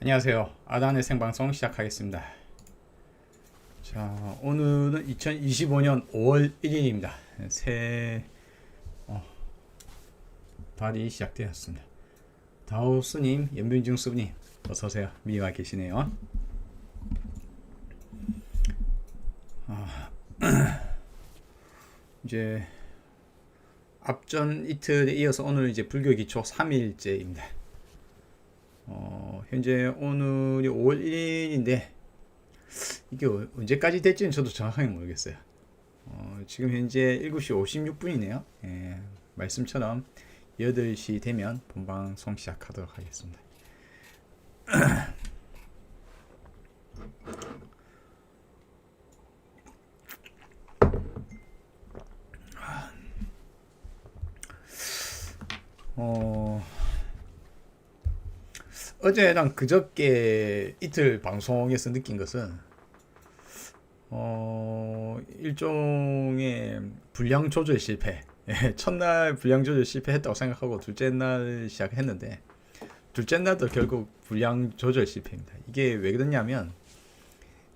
안녕하세요. 아단의 생방송 시작하겠습니다. 자, 오늘은 2025년 5월 1일입니다. 새 달이 시작되었습니다. 다우스님, 연병중수님, 어서오세요. 미리 와 계시네요. 이제 앞전 이틀에 이어서 오늘 이제 불교 기초 3일째입니다. 현재 오늘이 5월 1일인데 이게 언제까지 될지는 저도 정확하게 모르겠어요. 지금 현재 7시 56분이네요. 예, 말씀처럼 8시 되면 본방송 시작하도록 하겠습니다. 어, 어제랑 그저께 이틀 방송에서 느낀 것은 일종의 분량 조절 실패. 예, 첫날 분량 조절 실패했다고 생각하고 둘째 날 시작했는데 둘째 날도 결국 분량 조절 실패입니다. 이게 왜 그러냐면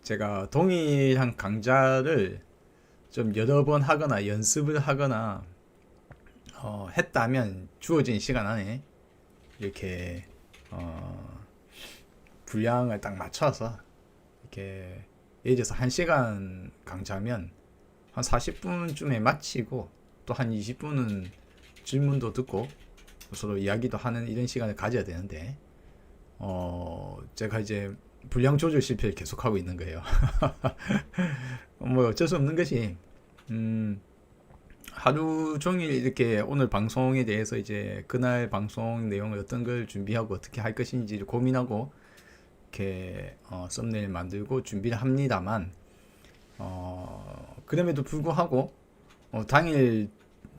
제가 동일한 강좌를 좀 여러 번 하거나 연습을 하거나 했다면 주어진 시간 안에 이렇게 분량을 딱 맞춰서 이렇게 예를 들어서 1시간 강좌면 한 40분쯤에 마치고 또 한 20분은 질문도 듣고 서로 이야기도 하는 이런 시간을 가져야 되는데 제가 이제 분량 조절 실패를 계속하고 있는 거예요. 뭐 어쩔 수 없는 것이 하루 종일 이렇게 오늘 방송에 대해서 이제 그날 방송 내용을 어떤 걸 준비하고 어떻게 할 것인지를 고민하고 이렇게 썸네일 만들고 준비를 합니다만 그럼에도 불구하고 당일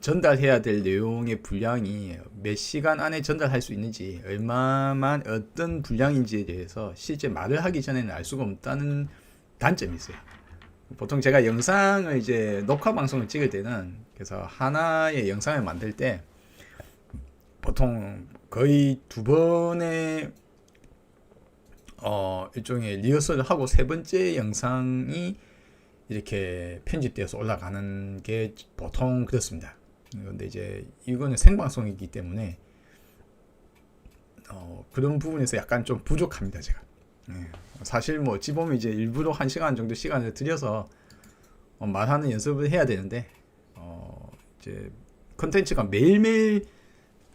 전달해야 될 내용의 분량이 몇 시간 안에 전달할 수 있는지 얼마만 어떤 분량인지에 대해서 실제 말을 하기 전에는 알 수가 없다는 단점이 있어요. 보통 제가 영상을 이제 녹화 방송을 찍을 때는 그래서 하나의 영상을 만들 때 보통 거의 두 번의 일종의 리허설을 하고 세 번째 영상이 이렇게 편집되어서 올라가는 게 보통 그렇습니다. 그런데 이제 이거는 생방송이기 때문에 그런 부분에서 약간 좀 부족합니다, 제가. 네. 사실 뭐 어찌 보면 이제 일부러 1시간 정도 시간을 들여서 말하는 연습을 해야 되는데 이제 컨텐츠가 매일매일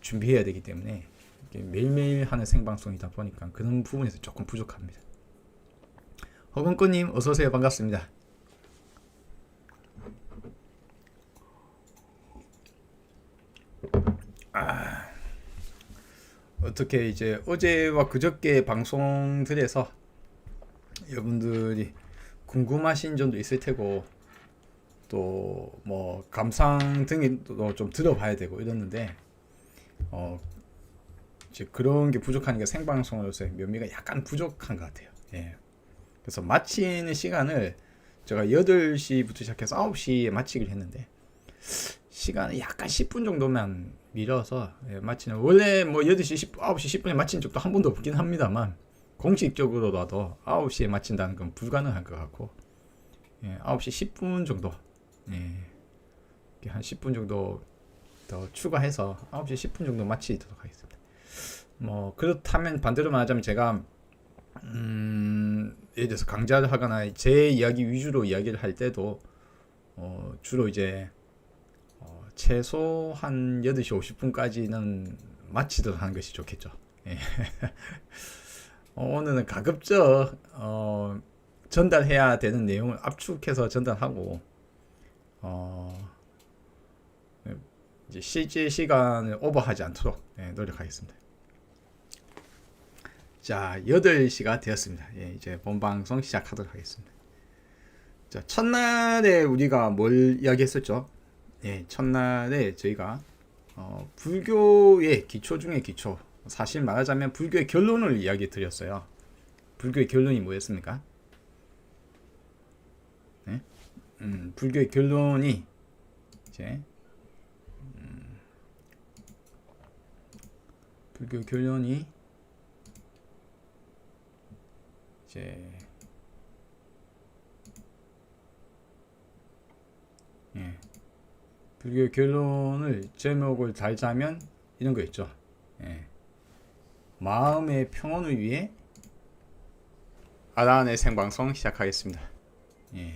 준비해야 되기 때문에 매일매일 하는 생방송이다 보니까 그런 부분에서 조금 부족합니다. 허건꺼님 어서오세요. 반갑습니다. 어떻게 이제 어제와 그저께 방송들에서 여러분들이 궁금하신 점도 있을 테고 또 뭐 감상 등도 좀 들어봐야 되고 이랬는데 이제 그런 게 부족하니까 생방송으로서의 묘미가 약간 부족한 것 같아요. 예. 그래서 마치는 시간을 제가 8시부터 시작해서 9시에 마치기로 했는데 시간을 약간 10분 정도만 밀어서 마치는 원래 뭐 8시 10분, 9시 10분에 마친 적도 한 번도 없긴 합니다만 공식적으로라도 9시에 마친다는 건 불가능할 것 같고 9시 10분 정도 한 10분 정도 더 추가해서 9시 10분 정도 마치도록 하겠습니다. 뭐 그렇다면 반대로 말하자면 제가 예를 들어서 강좌를 하거나 제 이야기 위주로 이야기를 할 때도 주로 이제 최소 한 8시 50분까지는 마치도록 하는 것이 좋겠죠. 예. 오늘은 가급적 전달해야 되는 내용을 압축해서 전달하고 이제 실제 시간을 오버하지 않도록 노력하겠습니다. 자, 8시가 되었습니다. 이제 본방송 시작하도록 하겠습니다. 자, 첫날에 우리가 뭘 이야기했었죠? 첫날에 저희가 불교의 기초 중에 기초, 사실 말하자면 불교의 결론을 이야기 드렸어요. 불교의 결론이 뭐였습니까? 불교의 결론이 이제 불교 결론이 이제 예, 불교의 결론을 제목을 달자면 이런 거 있죠. 예, 마음의 평온을 위해 아란의 생방송 시작하겠습니다. 예,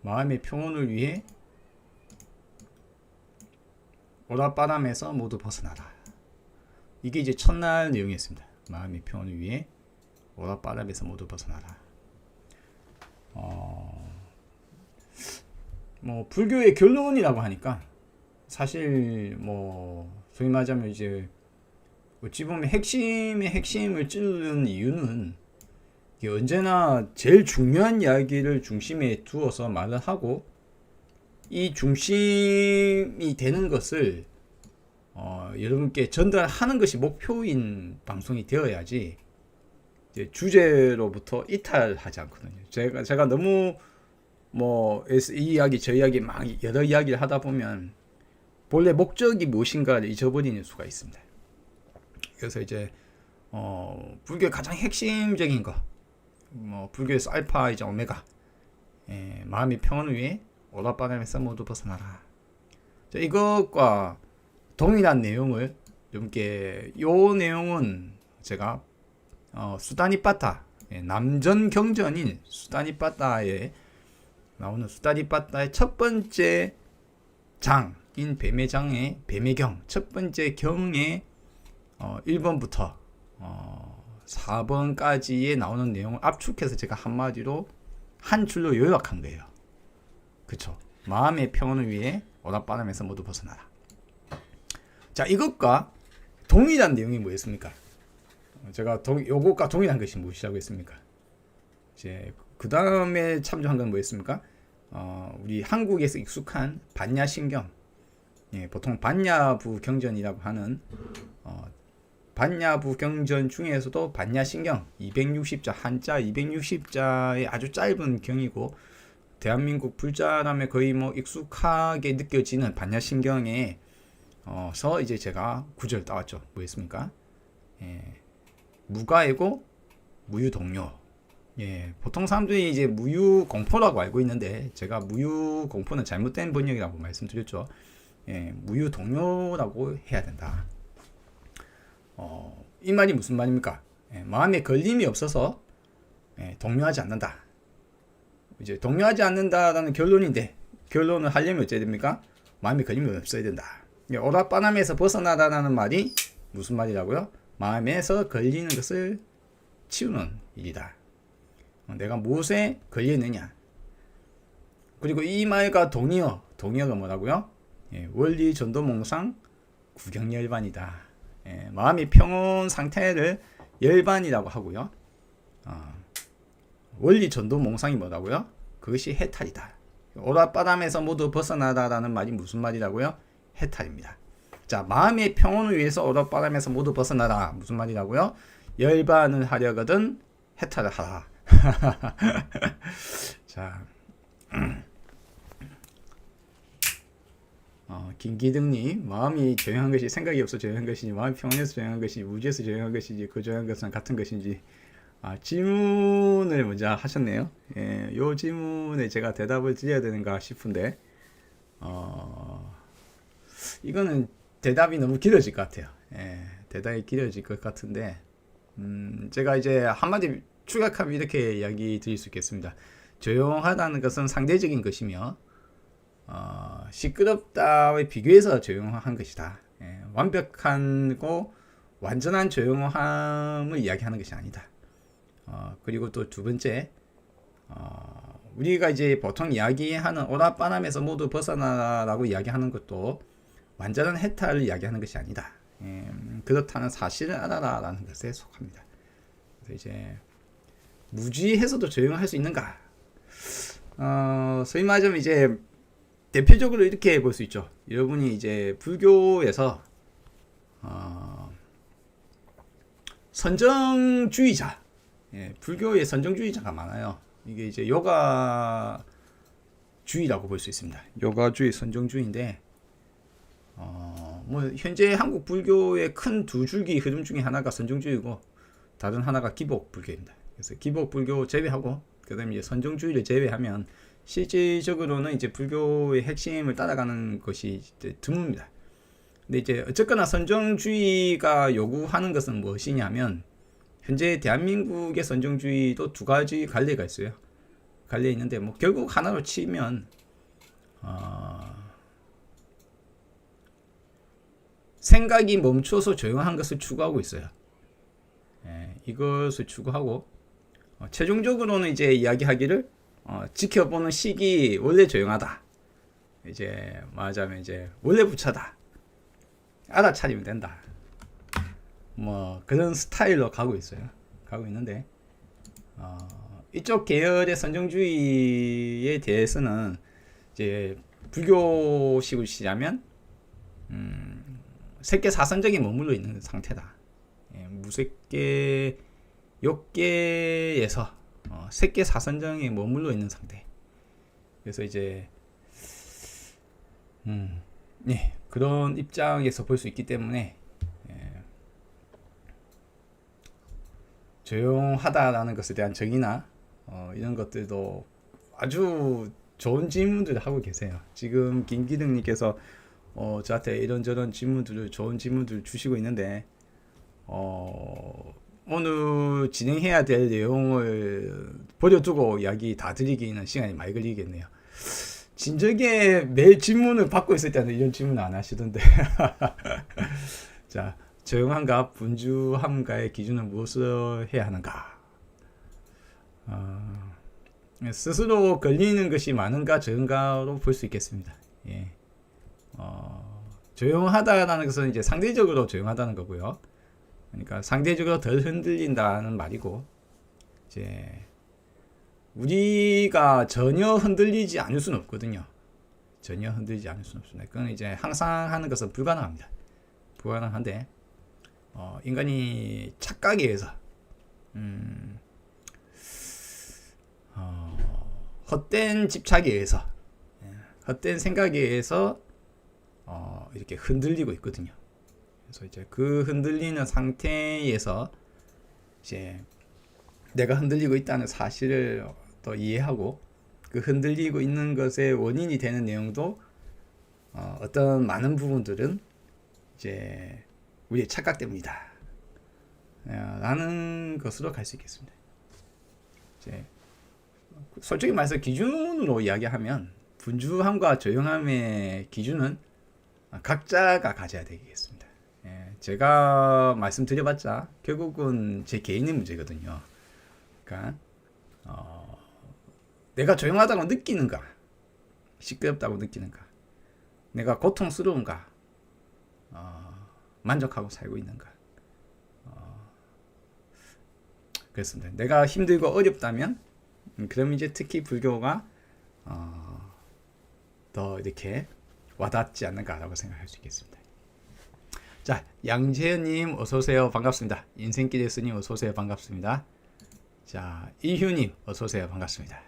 마음의 평온을 위해 오랏바람에서 모두 벗어나라. 이게 이제 첫날 내용이었습니다. 마음의 평온을 위해 오랏바람에서 모두 벗어나라. 뭐 불교의 결론이라고 하니까 사실 뭐 소위 말하자면 이제 어찌 보면 핵심의 핵심을 찌르는 이유는 이게 언제나 제일 중요한 이야기를 중심에 두어서 말을 하고 이 중심이 되는 것을 여러분께 전달하는 것이 목표인 방송이 되어야지 이제 주제로부터 이탈하지 않거든요. 제가 너무 뭐 이 이야기 저 이야기 막 여러 이야기를 하다 보면 본래 목적이 무엇인가를 잊어버리는 수가 있습니다. 그래서 이제 불교의 가장 핵심적인 거, 뭐 불교에서 알파 이제 오메가, 마음의 평온을 위해 오랏바람에서 모두 벗어나라. 자, 이것과 동일한 내용을 여러분께 요 내용은 제가 수다니빠따, 남전 경전인 수다니빠따에 나오는 수다니빠따의 첫 번째 장인 뱀의장의 뱀의경 첫 번째 경의 1번부터 4번까지에 나오는 내용을 압축해서 제가 한마디로 한 줄로 요약한 거예요. 그쵸? 마음의 평온을 위해 오랏바람에서 모두 벗어나라. 자, 이것과 동일한 내용이 뭐였습니까? 제가 요것과 동일한 것이 무엇이라고 했습니까? 이제 그 다음에 참조한 건 뭐였습니까? 우리 한국에서 익숙한 반야신경, 보통 반야부 경전이라고 하는 반야부 경전 중에서도 반야신경 260자, 한자 260자의 아주 짧은 경이고 대한민국 불자라면 거의 뭐 익숙하게 느껴지는 반야신경에 서 이제 제가 구절 따왔죠. 뭐였습니까? 무가애고 무유동료. 보통 사람들이 이제 무유공포라고 알고 있는데 제가 무유공포는 잘못된 번역이라고 말씀드렸죠. 무유동료라고 해야 된다. 이 말이 무슨 말입니까? 마음에 걸림이 없어서 동요하지 않는다. 이제 동요하지 않는다라는 결론인데 결론을 하려면 어찌해야 됩니까? 마음에 걸림이 없어야 된다. 오랏바람에서 벗어나다라는 말이 무슨 말이라고요? 마음에서 걸리는 것을 치우는 일이다. 내가 무엇에 걸리느냐. 그리고 이 말과 동의어가 뭐라고요? 원리 전도몽상 구경열반이다. 마음의 평온 상태를 열반이라고 하고요. 원리 전도몽상이 뭐라고요? 그것이 해탈이다. 오랏바람에서 모두 벗어나다라는 말이 무슨 말이라고요? 해탈입니다. 자, 마음의 평온을 위해서 오랏바람에서 모두 벗어나라. 무슨 말이라고요? 열반을 하려거든 해탈을 하라. 자, 김기등님, 마음이 조용한 것이 생각이 없어 조용한 것인지, 마음이 평온해서 조용한 것인지, 무지에서 조용한 것인지, 그 조용한 것은 같은 것인지, 질문을 먼저 하셨네요. 요 질문에 제가 대답을 드려야 되는가 싶은데, 이거는 대답이 너무 길어질 것 같아요. 대답이 길어질 것 같은데, 제가 이제 한마디 추격하면 이렇게 이야기 드릴 수 있겠습니다. 조용하다는 것은 상대적인 것이며 시끄럽다에 비교해서 조용한 것이다. 완벽하고 완전한 조용함을 이야기하는 것이 아니다. 그리고 또 두 번째, 우리가 이제 보통 이야기하는 오랏바람에서 모두 벗어나라고 이야기하는 것도 완전한 해탈을 이야기하는 것이 아니다. 그렇다는 사실을 알아라라는 것에 속합니다. 그래서 이제 무지해서도 조용할 수 있는가? 소위 말하자면 이제 대표적으로 이렇게 볼 수 있죠. 여러분이 이제 불교에서 선정주의자, 불교에 선정주의자가 많아요. 이게 이제 요가주의라고 볼 수 있습니다. 요가주의, 선정주의인데, 뭐 현재 한국 불교의 큰 두 줄기 흐름 중에 하나가 선정주의고 다른 하나가 기복 불교입니다. 그래서 기복 불교 제외하고 그다음에 이제 선정주의를 제외하면 실질적으로는 이제 불교의 핵심을 따라가는 것이 이제 드뭅니다. 근데 이제 어쨌거나 선정주의가 요구하는 것은 무엇이냐면 현재 대한민국의 선정주의도 두 가지 갈래가 있어요. 갈래 있는데 뭐 결국 하나로 치면 생각이 멈춰서 조용한 것을 추구하고 있어요. 예, 이것을 추구하고 최종적으로는 이제 이야기하기를 지켜보는 시기 원래 조용하다. 이제 말하자면 이제 원래 부처다. 알아차리면 된다. 뭐 그런 스타일로 가고 있어요. 가고 있는데 이쪽 계열의 선정주의에 대해서는 이제 불교식으로 시자면 색계 사선정에 머물러 있는 상태다. 예, 무색계 욕계에서 색계 사선정에 머물러 있는 상태. 그래서 이제 예, 그런 입장에서 볼 수 있기 때문에 조용하다라는 것에 대한 정의나 이런 것들도 아주 좋은 질문들을 하고 계세요. 지금 김기등님께서 저한테 이런저런 질문들을 좋은 질문들을 주시고 있는데 오늘 진행해야 될 내용을 버려두고 이야기 다 드리기는 시간이 많이 걸리겠네요. 진작에 매일 질문을 받고 있을 때는 이런 질문 안 하시던데. 자, 조용함과 분주함과의 기준은 무엇을 해야 하는가? 스스로 걸리는 것이 많은가 적은가로 볼 수 있겠습니다. 예. 조용하다라는 것은 이제 상대적으로 조용하다는 거고요. 그러니까 상대적으로 덜 흔들린다는 말이고, 이제 우리가 전혀 흔들리지 않을 수는 없거든요. 전혀 흔들리지 않을 수는 없습니다. 그건 이제 항상 하는 것은 불가능합니다. 불가능한데 인간이 착각에 의해서 헛된 집착에 의해서 헛된 생각에 의해서 이렇게 흔들리고 있거든요. 그래서 이제 그 흔들리는 상태에서 이제 내가 흔들리고 있다는 사실을 또 이해하고 그 흔들리고 있는 것의 원인이 되는 내용도 어떤 많은 부분들은 이제 우리의 착각 때문이다 라는 것으로 갈 수 있겠습니다. 이제 솔직히 말해서 기준으로 이야기하면 분주함과 조용함의 기준은 각자가 가져야 되겠습니다. 제가 말씀드려봤자 결국은 제 개인의 문제거든요. 그러니까 내가 조용하다고 느끼는가, 시끄럽다고 느끼는가, 내가 고통스러운가, 만족하고 살고 있는가. 그렇습니다. 내가 힘들고 어렵다면 그럼 이제 특히 불교가 더 이렇게 와닿지 않는가라고 생각할 수 있겠습니다. 자, 양재현님 어서오세요. 반갑습니다. 인생길 예수님 어서오세요. 반갑습니다. 자, 이휴님 어서오세요. 반갑습니다.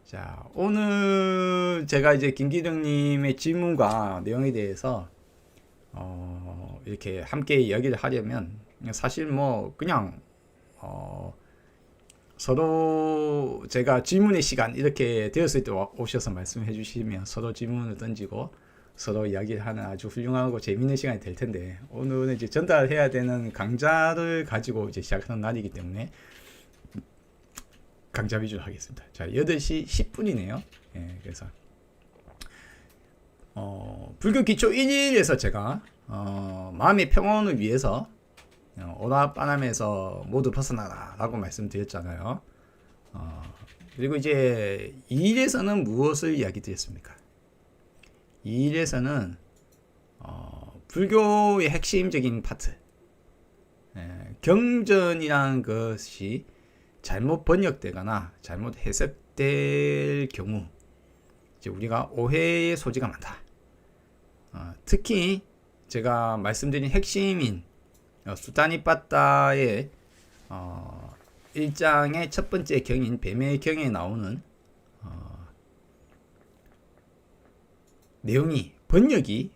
자, 오늘 제가 이제 김기령님의 질문과 내용에 대해서 이렇게 함께 이야기를 하려면 사실 뭐 그냥 서로 제가 질문의 시간 이렇게 되었을 때 오셔서 말씀해 주시면 서로 질문을 던지고 서로 이야기를 하는 아주 훌륭하고 재미있는 시간이 될 텐데 오늘은 이제 전달해야 되는 강좌를 가지고 이제 시작하는 날이기 때문에 강좌 위주로 하겠습니다. 자, 8시 10분이네요. 예, 그래서 불교 기초 1일에서 제가 마음의 평온을 위해서 오락바람에서 모두 벗어나라 라고 말씀드렸잖아요. 그리고 이제 2일에서는 무엇을 이야기 드렸습니까? 2일에서는 불교의 핵심적인 파트 경전이라는 것이 잘못 번역되거나 잘못 해석될 경우 이제 우리가 오해의 소지가 많다. 특히 제가 말씀드린 핵심인 수타니빠따의 1장의 첫 번째 경인 뱀의 경에 나오는 내용이 번역이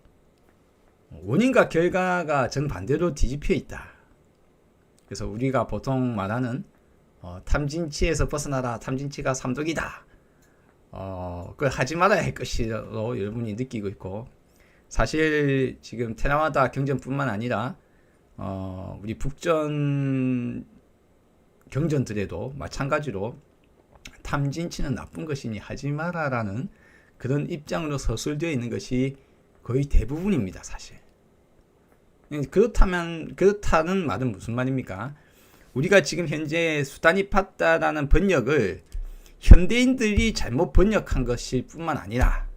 원인과 결과가 정반대로 뒤집혀 있다. 그래서 우리가 보통 말하는 탐진치에서 벗어나라. 탐진치가 삼독이다. 그걸 하지 말아야 할 것이라고 여러분이 느끼고 있고, 사실 지금 테라와다 경전뿐만 아니라 우리 북전 경전들에도 마찬가지로 탐진치는 나쁜 것이니 하지 마라라는 그런 입장으로 서술되어 있는 것이 거의 대부분입니다, 사실. 그렇다는 말은 무슨 말입니까? 우리가 지금 현재 수다니파타라는 번역을 현대인들이 잘못 번역한 것일 뿐만 아니라,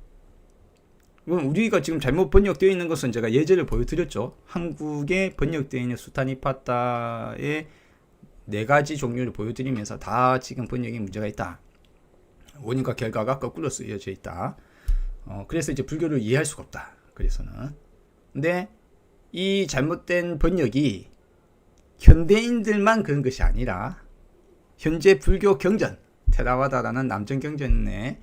우리가 지금 잘못 번역되어 있는 것은 제가 예제를 보여드렸죠. 한국에 번역되어 있는 수타니파타의 4가지 종류를 보여드리면서 다 지금 번역에 문제가 있다. 원인과 결과가 거꾸로 쓰여져 있다. 그래서 이제 불교를 이해할 수가 없다. 그래서는. 근데 이 잘못된 번역이 현대인들만 그런 것이 아니라 현재 불교 경전, 테라와다라는 남전 경전에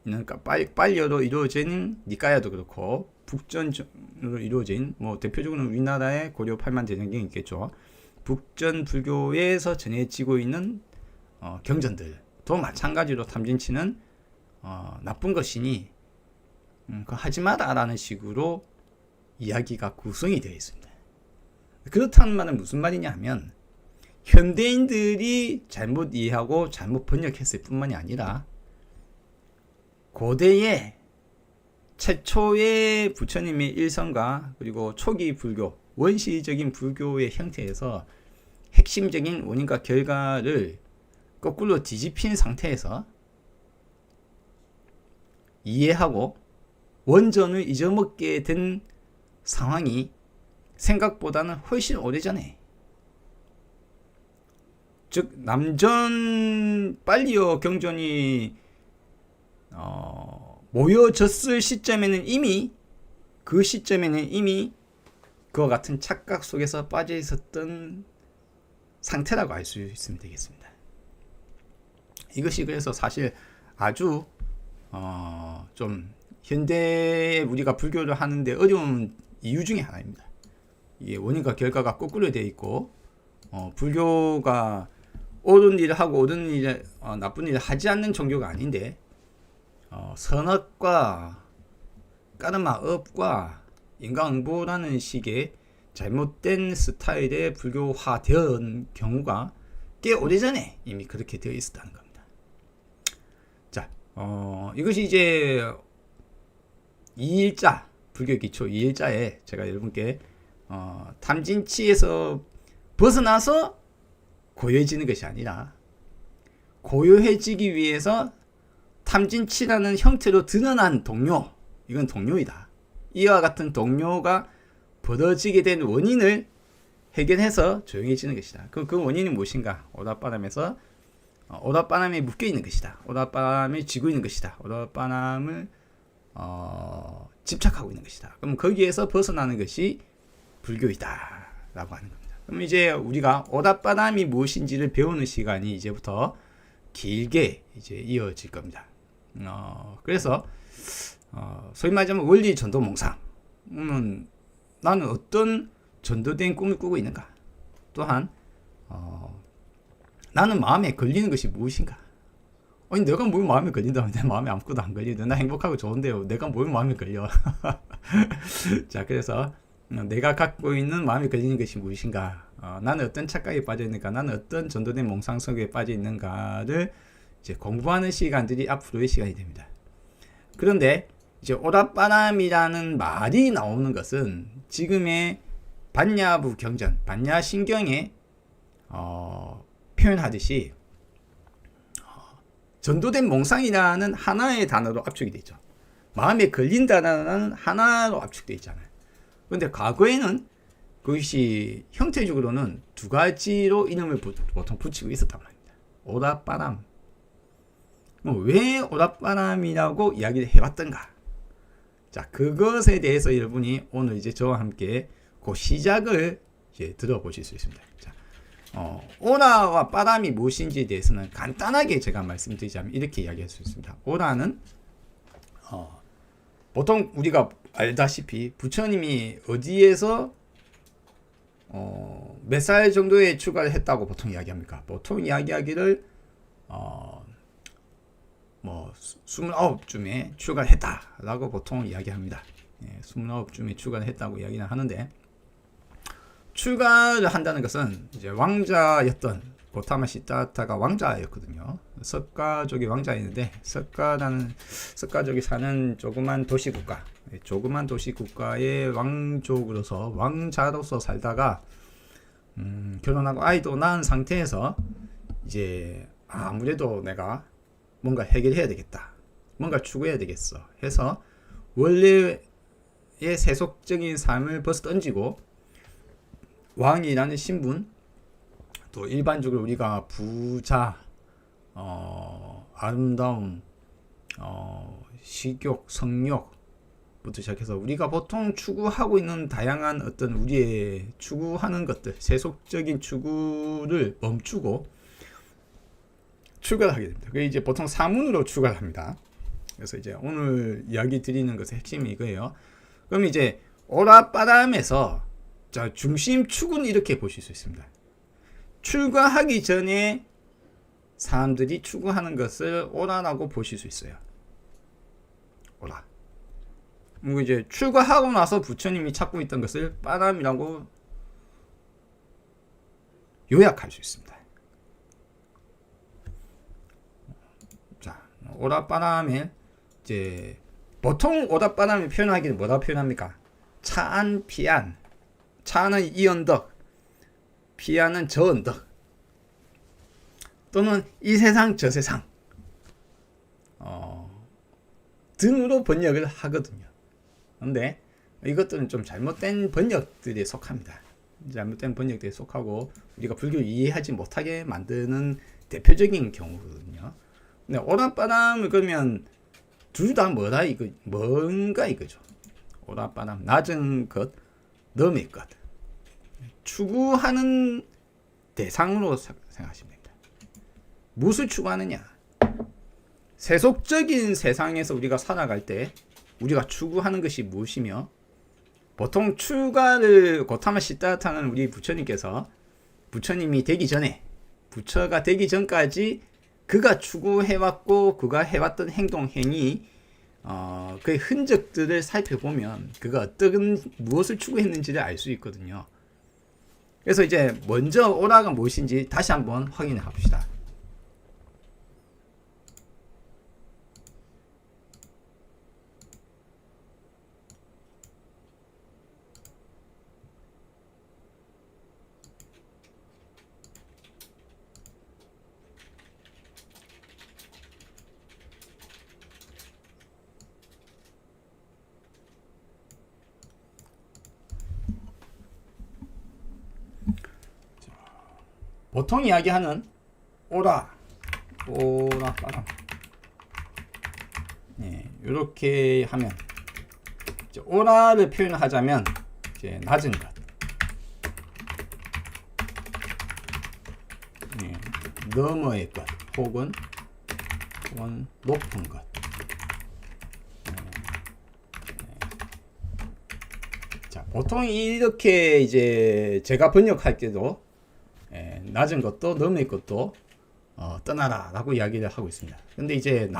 있는 빨려로 이루어진 니까야도 그렇고 북전으로 이루어진 대표적으로는 우리나라의 고려 8만 대장경이 있겠죠. 북전 불교에서 전해지고 있는 경전들도 마찬가지로 탐진치는 나쁜 것이니 하지 마라라는 식으로 이야기가 구성이 되어 있습니다. 그렇다는 말은 무슨 말이냐 하면 현대인들이 잘못 이해하고 잘못 번역했을 뿐만이 아니라 고대의 최초의 부처님의 일성과 그리고 초기 불교, 원시적인 불교의 형태에서 핵심적인 원인과 결과를 거꾸로 뒤집힌 상태에서 이해하고 원전을 잊어먹게 된 상황이 생각보다는 훨씬 오래전에, 즉 남전 빨리어 경전이 모여졌을 시점에는 이미 그와 같은 착각 속에서 빠져 있었던 상태라고 알 수 있으면 되겠습니다. 이것이 그래서 사실 아주 좀 현대에 우리가 불교를 하는데 어려운 이유 중에 하나입니다. 이게 원인과 결과가 거꾸로 되어 있고 불교가 옳은 일을 하고 옳은 일을 나쁜 일을 하지 않는 종교가 아닌데 선악과 까르마업과 인과응보라는 식의 잘못된 스타일의 불교화된 경우가 꽤 오래전에 이미 그렇게 되어 있었다는 겁니다. 자, 이것이 이제 2일자 불교 기초 2일자에 제가 여러분께 탐진치에서 벗어나서 고요해지는 것이 아니라 고요해지기 위해서 탐진치라는 형태로 드러난 동료, 이건 동료이다. 이와 같은 동료가 벌어지게 된 원인을 해결해서 조용해지는 것이다. 그 원인이 무엇인가? 오랏바람에서 오랏바람에 묶여 있는 것이다. 오랏바람에 쥐고 있는 것이다. 오랏바람을 집착하고 있는 것이다. 그럼 거기에서 벗어나는 것이 불교이다라고 하는 겁니다. 그럼 이제 우리가 오랏바람이 무엇인지를 배우는 시간이 이제부터 길게 이제 이어질 겁니다. 그래서 소위 말하자면 원리 전도 몽상. 나는 어떤 전도된 꿈을 꾸고 있는가? 또한 나는 마음에 걸리는 것이 무엇인가? 아니 내가 뭘 마음에 걸린다면 내 마음에 아무것도 안 걸리는데 나 행복하고 좋은데요. 내가 뭘 마음에 걸려? 자, 그래서 내가 갖고 있는 마음에 걸리는 것이 무엇인가? 나는 어떤 착각에 빠져 있는가? 나는 어떤 전도된 몽상 속에 빠져 있는가를 이제 공부하는 시간들이 앞으로의 시간이 됩니다. 그런데 이제 오랏바람이라는 말이 나오는 것은 지금의 반야부 경전, 반야신경에 표현하듯이 전도된 몽상이라는 하나의 단어로 압축이 되죠. 마음에 걸린다는 하나로 압축되어 있잖아요. 그런데 과거에는 그것이 형태적으로는 2가지로 이름을 보통 붙이고 있었단 말입니다. 오랏바람. 왜 오랏바람이라고 이야기를 해왔던가? 자, 그것에 대해서 여러분이 오늘 이제 저와 함께 그 시작을 이제 들어보실 수 있습니다. 자, 오라와 바람이 무엇인지에 대해서는 간단하게 제가 말씀드리자면 이렇게 이야기할 수 있습니다. 오라는 보통 우리가 알다시피 부처님이 어디에서 몇 살 정도에 출가를 했다고 보통 이야기합니까? 보통 이야기하기를 뭐 29쯤에 출가를 했다라고 보통 이야기합니다. 29쯤에 출가를 했다고 이야기는 하는데, 출가를 한다는 것은 이제 왕자였던 고타마 시타타가 왕자였거든요. 석가족이 왕자였는데, 석가족이 사는 조그만 도시국가의 왕족으로서 왕자로서 살다가 결혼하고 아이도 낳은 상태에서 이제 아무래도 내가 뭔가 해결해야 되겠다, 뭔가 추구해야 되겠어 해서 원래의 세속적인 삶을 벌써 던지고 왕이라는 신분, 또 일반적으로 우리가 부자, 아름다움, 식욕, 성욕부터 시작해서 우리가 보통 추구하고 있는 다양한 어떤 우리의 추구하는 것들, 세속적인 추구를 멈추고 출가를 하게 됩니다. 그게 이제 보통 사문으로 출가를 합니다. 그래서 이제 오늘 이야기 드리는 것의 핵심이 이거예요. 그럼 이제 오라빠람에서 자, 중심 축은 이렇게 보실 수 있습니다. 출가하기 전에 사람들이 추구하는 것을 오라라고 보실 수 있어요. 오라. 그리고 이제 출가하고 나서 부처님이 찾고 있던 것을 빠람이라고 요약할 수 있습니다. 자, 오라빠람에 이제 보통 오라빠람을 표현하기를 뭐라 표현합니까? 차안, 피안. 차는 이 언덕, 피안은 저 언덕, 또는 이 세상 저 세상 등으로 번역을 하거든요. 그런데 이것들은 좀 잘못된 번역들에 속합니다. 잘못된 번역들에 속하고 우리가 불교를 이해하지 못하게 만드는 대표적인 경우거든요. 근데 오라빠람을 그러면 둘 다 뭐다 이거 뭔가 이거죠. 오라빠람 낮은 것, 넘의 것, 추구하는 대상으로 생각하시면 됩니다. 무엇을 추구하느냐? 세속적인 세상에서 우리가 살아갈 때 우리가 추구하는 것이 무엇이며, 보통 출가를 고타마 시타타는 우리 부처님께서 부처님이 되기 전에, 부처가 되기 전까지 그가 추구해왔고 그가 해왔던 행동 행위, 그의 흔적들을 살펴보면 그가 어떤 무엇을 추구했는지를 알 수 있거든요. 그래서 이제 먼저 오라가 무엇인지 다시 한번 확인해 봅시다. 보통 이야기하는 오라 빠람, 이렇게 하면 이제 오라를 표현하자면 이제 낮은 것, 너머의 것, 혹은 높은 것. 자, 보통 이렇게 이제 제가 번역할 때도 낮은 것도 너머의 것도 떠나라 라고 이야기를 하고 있습니다. 근데 이제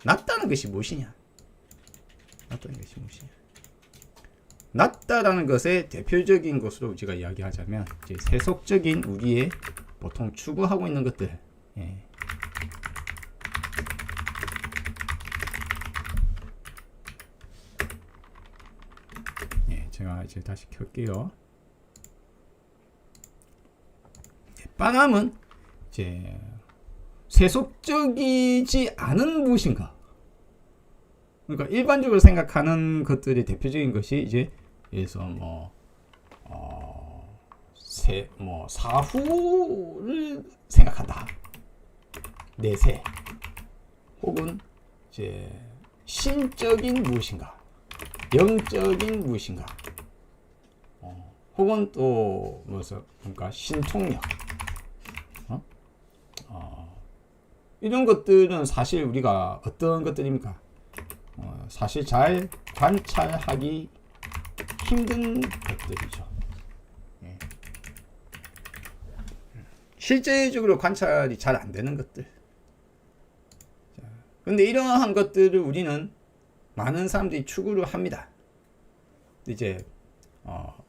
낮다는 것이 무엇이냐? 낮다라는 것의 대표적인 것으로 우리가 이야기하자면 이제 세속적인 우리의 보통 추구하고 있는 것들, 제가 이제 다시 켤게요. 빠람은 이제 세속적이지 않은 무엇인가. 그러니까 일반적으로 생각하는 것들의 대표적인 것이 이제 그래서 사후를 생각한다. 내세, 혹은 이제 신적인 무엇인가, 영적인 무엇인가, 혹은 또 그러니까 신통력. 이런 것들은 사실 우리가 어떤 것들입니까? 사실 잘 관찰하기 힘든 것들이죠. 실제적으로 관찰이 잘 안 되는 것들. 근데 이러한 것들을 우리는 많은 사람들이 추구를 합니다. 이제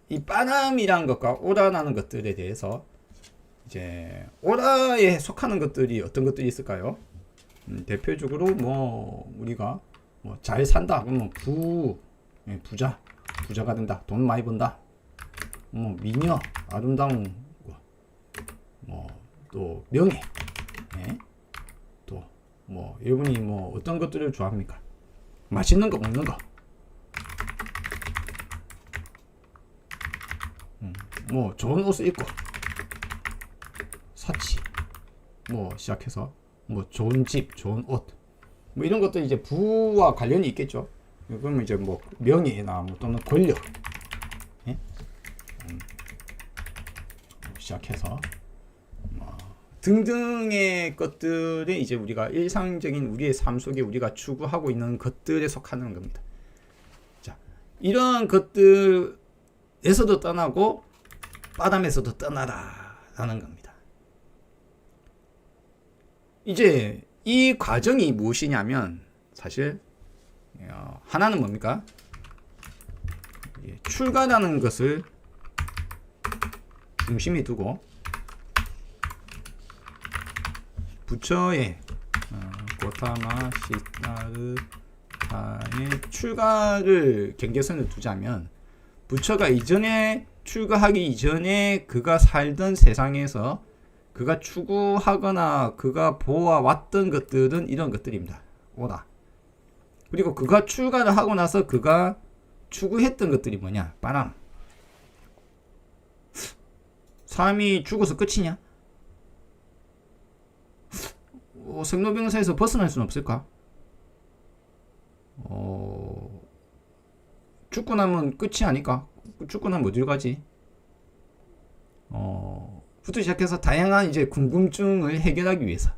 이 빠남이란 것과 오라라는 것들에 대해서 이제 오라에 속하는 것들이 어떤 것들이 있을까요? 대표적으로 뭐 우리가 뭐 잘 산다 그러면 부자가 된다, 돈 많이 번다, 뭐 미녀, 아름다운 뭐 또 명예, 예? 또 뭐 여러분이 뭐 어떤 것들을 좋아합니까? 맛있는 거 먹는 거, 뭐 좋은 옷을 입고 사치, 뭐 시작해서 뭐 좋은 집, 좋은 옷, 뭐 이런 것도 이제 부와 관련이 있겠죠. 그러면 이제 뭐 명예나 뭐 또는 권력, 예? 시작해서 등등의 것들이 이제 우리가 일상적인 우리의 삶 속에 우리가 추구하고 있는 것들에 속하는 겁니다. 자, 이러한 것들에서도 떠나고 빠담에서도 떠나라라는 겁니다. 이제 이 과정이 무엇이냐면 사실 하나는 뭡니까? 출가라는 것을 중심에 두고 부처의 고타마 시타르타의 출가를 경계선을 두자면 부처가 이전에 출가하기 이전에 그가 살던 세상에서 그가 추구하거나 그가 보아왔던 것들은 이런 것들입니다. 오라. 그리고 그가 출가를 하고 나서 그가 추구했던 것들이 뭐냐? 빠람. 사람이 죽어서 끝이냐? 생로병사에서 벗어날 수는 없을까? 죽고 나면 끝이 아닐까? 죽고 나면 어디로 가지? 부터 시작해서 다양한 이제 궁금증을 해결하기 위해서,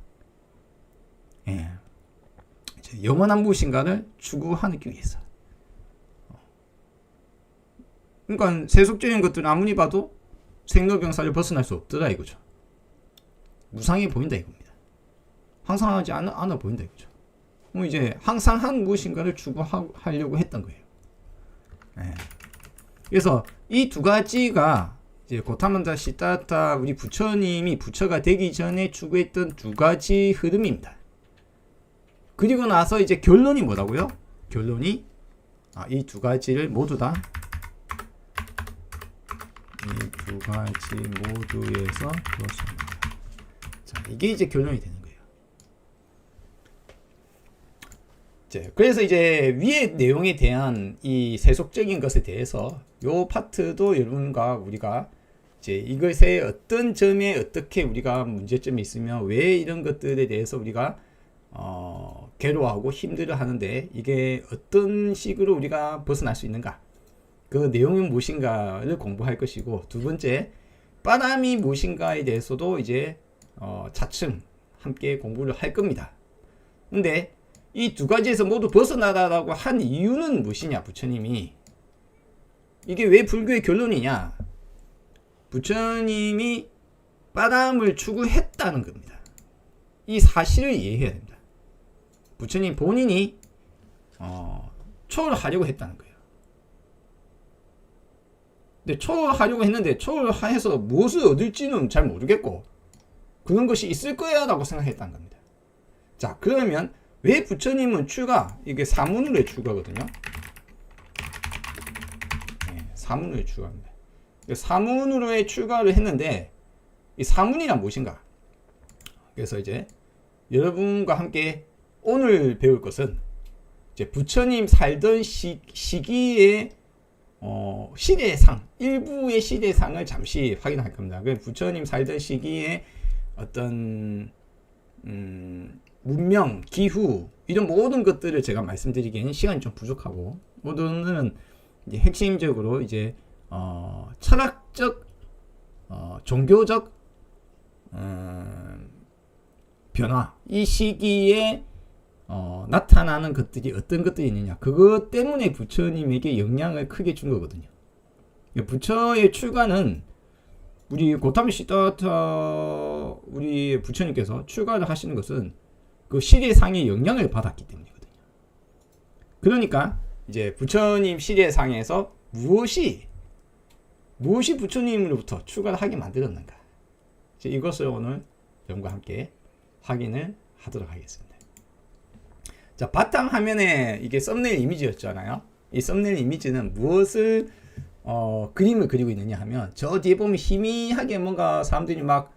예, 이제 영원한 무엇인가를 추구하기 위해서. 그러니까 세속적인 것들은 아무리 봐도 생로병사를 벗어날 수 없더라 이거죠. 무상해 보인다 이겁니다. 항상하지 않아 보인다 이거죠. 뭐 이제 항상한 무엇인가를 추구하려고 했던 거예요. 예. 그래서 이 두 가지가 이제 고타만다 시타타 우리 부처님이 부처가 되기 전에 추구했던 두 가지 흐름입니다. 그리고 나서 이제 결론이 뭐라고요? 결론이 이 두 가지를 모두 다 이 두 가지 모두에서 그렇습니다. 자, 이게 이제 결론이 되는 거예요. 그래서 이제 위의 내용에 대한 이 세속적인 것에 대해서 요 파트도 여러분과 우리가 이제 이것의 어떤 점에 어떻게 우리가 문제점이 있으면 왜 이런 것들에 대해서 우리가 괴로워하고 힘들어 하는데 이게 어떤 식으로 우리가 벗어날 수 있는가, 그 내용은 무엇인가를 공부할 것이고, 두 번째 빠람이 무엇인가에 대해서도 이제 차츰 함께 공부를 할 겁니다. 근데 이 두 가지에서 모두 벗어나라라고 한 이유는 무엇이냐? 부처님이 이게 왜 불교의 결론이냐? 부처님이 빠람을 추구했다는 겁니다. 이 사실을 이해해야 됩니다. 부처님 본인이 초월하려고 했다는 거예요. 근데 초월하려고 했는데 초월해서 무엇을 얻을지는 잘 모르겠고 그런 것이 있을 거야 라고 생각했다는 겁니다. 자, 그러면 왜 부처님은 이게 사문으로의 출가거든요. 네, 사문으로의 출가입니다. 사문으로의 출가를 했는데 이 사문이란 무엇인가? 그래서 이제 여러분과 함께 오늘 배울 것은 이제 부처님 살던 시기의 시대상, 일부의 시대상을 잠시 확인할 겁니다. 부처님 살던 시기에 어떤 문명, 기후 이런 모든 것들을 제가 말씀드리기에는 시간이 좀 부족하고, 오늘은 이제 핵심적으로 이제 철학적, 종교적 변화, 이 시기에 나타나는 것들이 어떤 것들이 있느냐, 그것 때문에 부처님에게 영향을 크게 준 거거든요. 부처의 출가는 우리 고타미 시다타 우리 부처님께서 출가를 하시는 것은 그 시리상의 영향을 받았기 때문이거든요. 그러니까 이제 부처님 시리상에서 무엇이 부처님으로부터 출가를 하게 만들었는가, 이제 이것을 오늘 여러분과 함께 확인을 하도록 하겠습니다. 자, 바탕 화면에 이게 썸네일 이미지였잖아요. 이 썸네일 이미지는 무엇을 그림을 그리고 있느냐 하면, 저 뒤에 보면 희미하게 뭔가 사람들이 막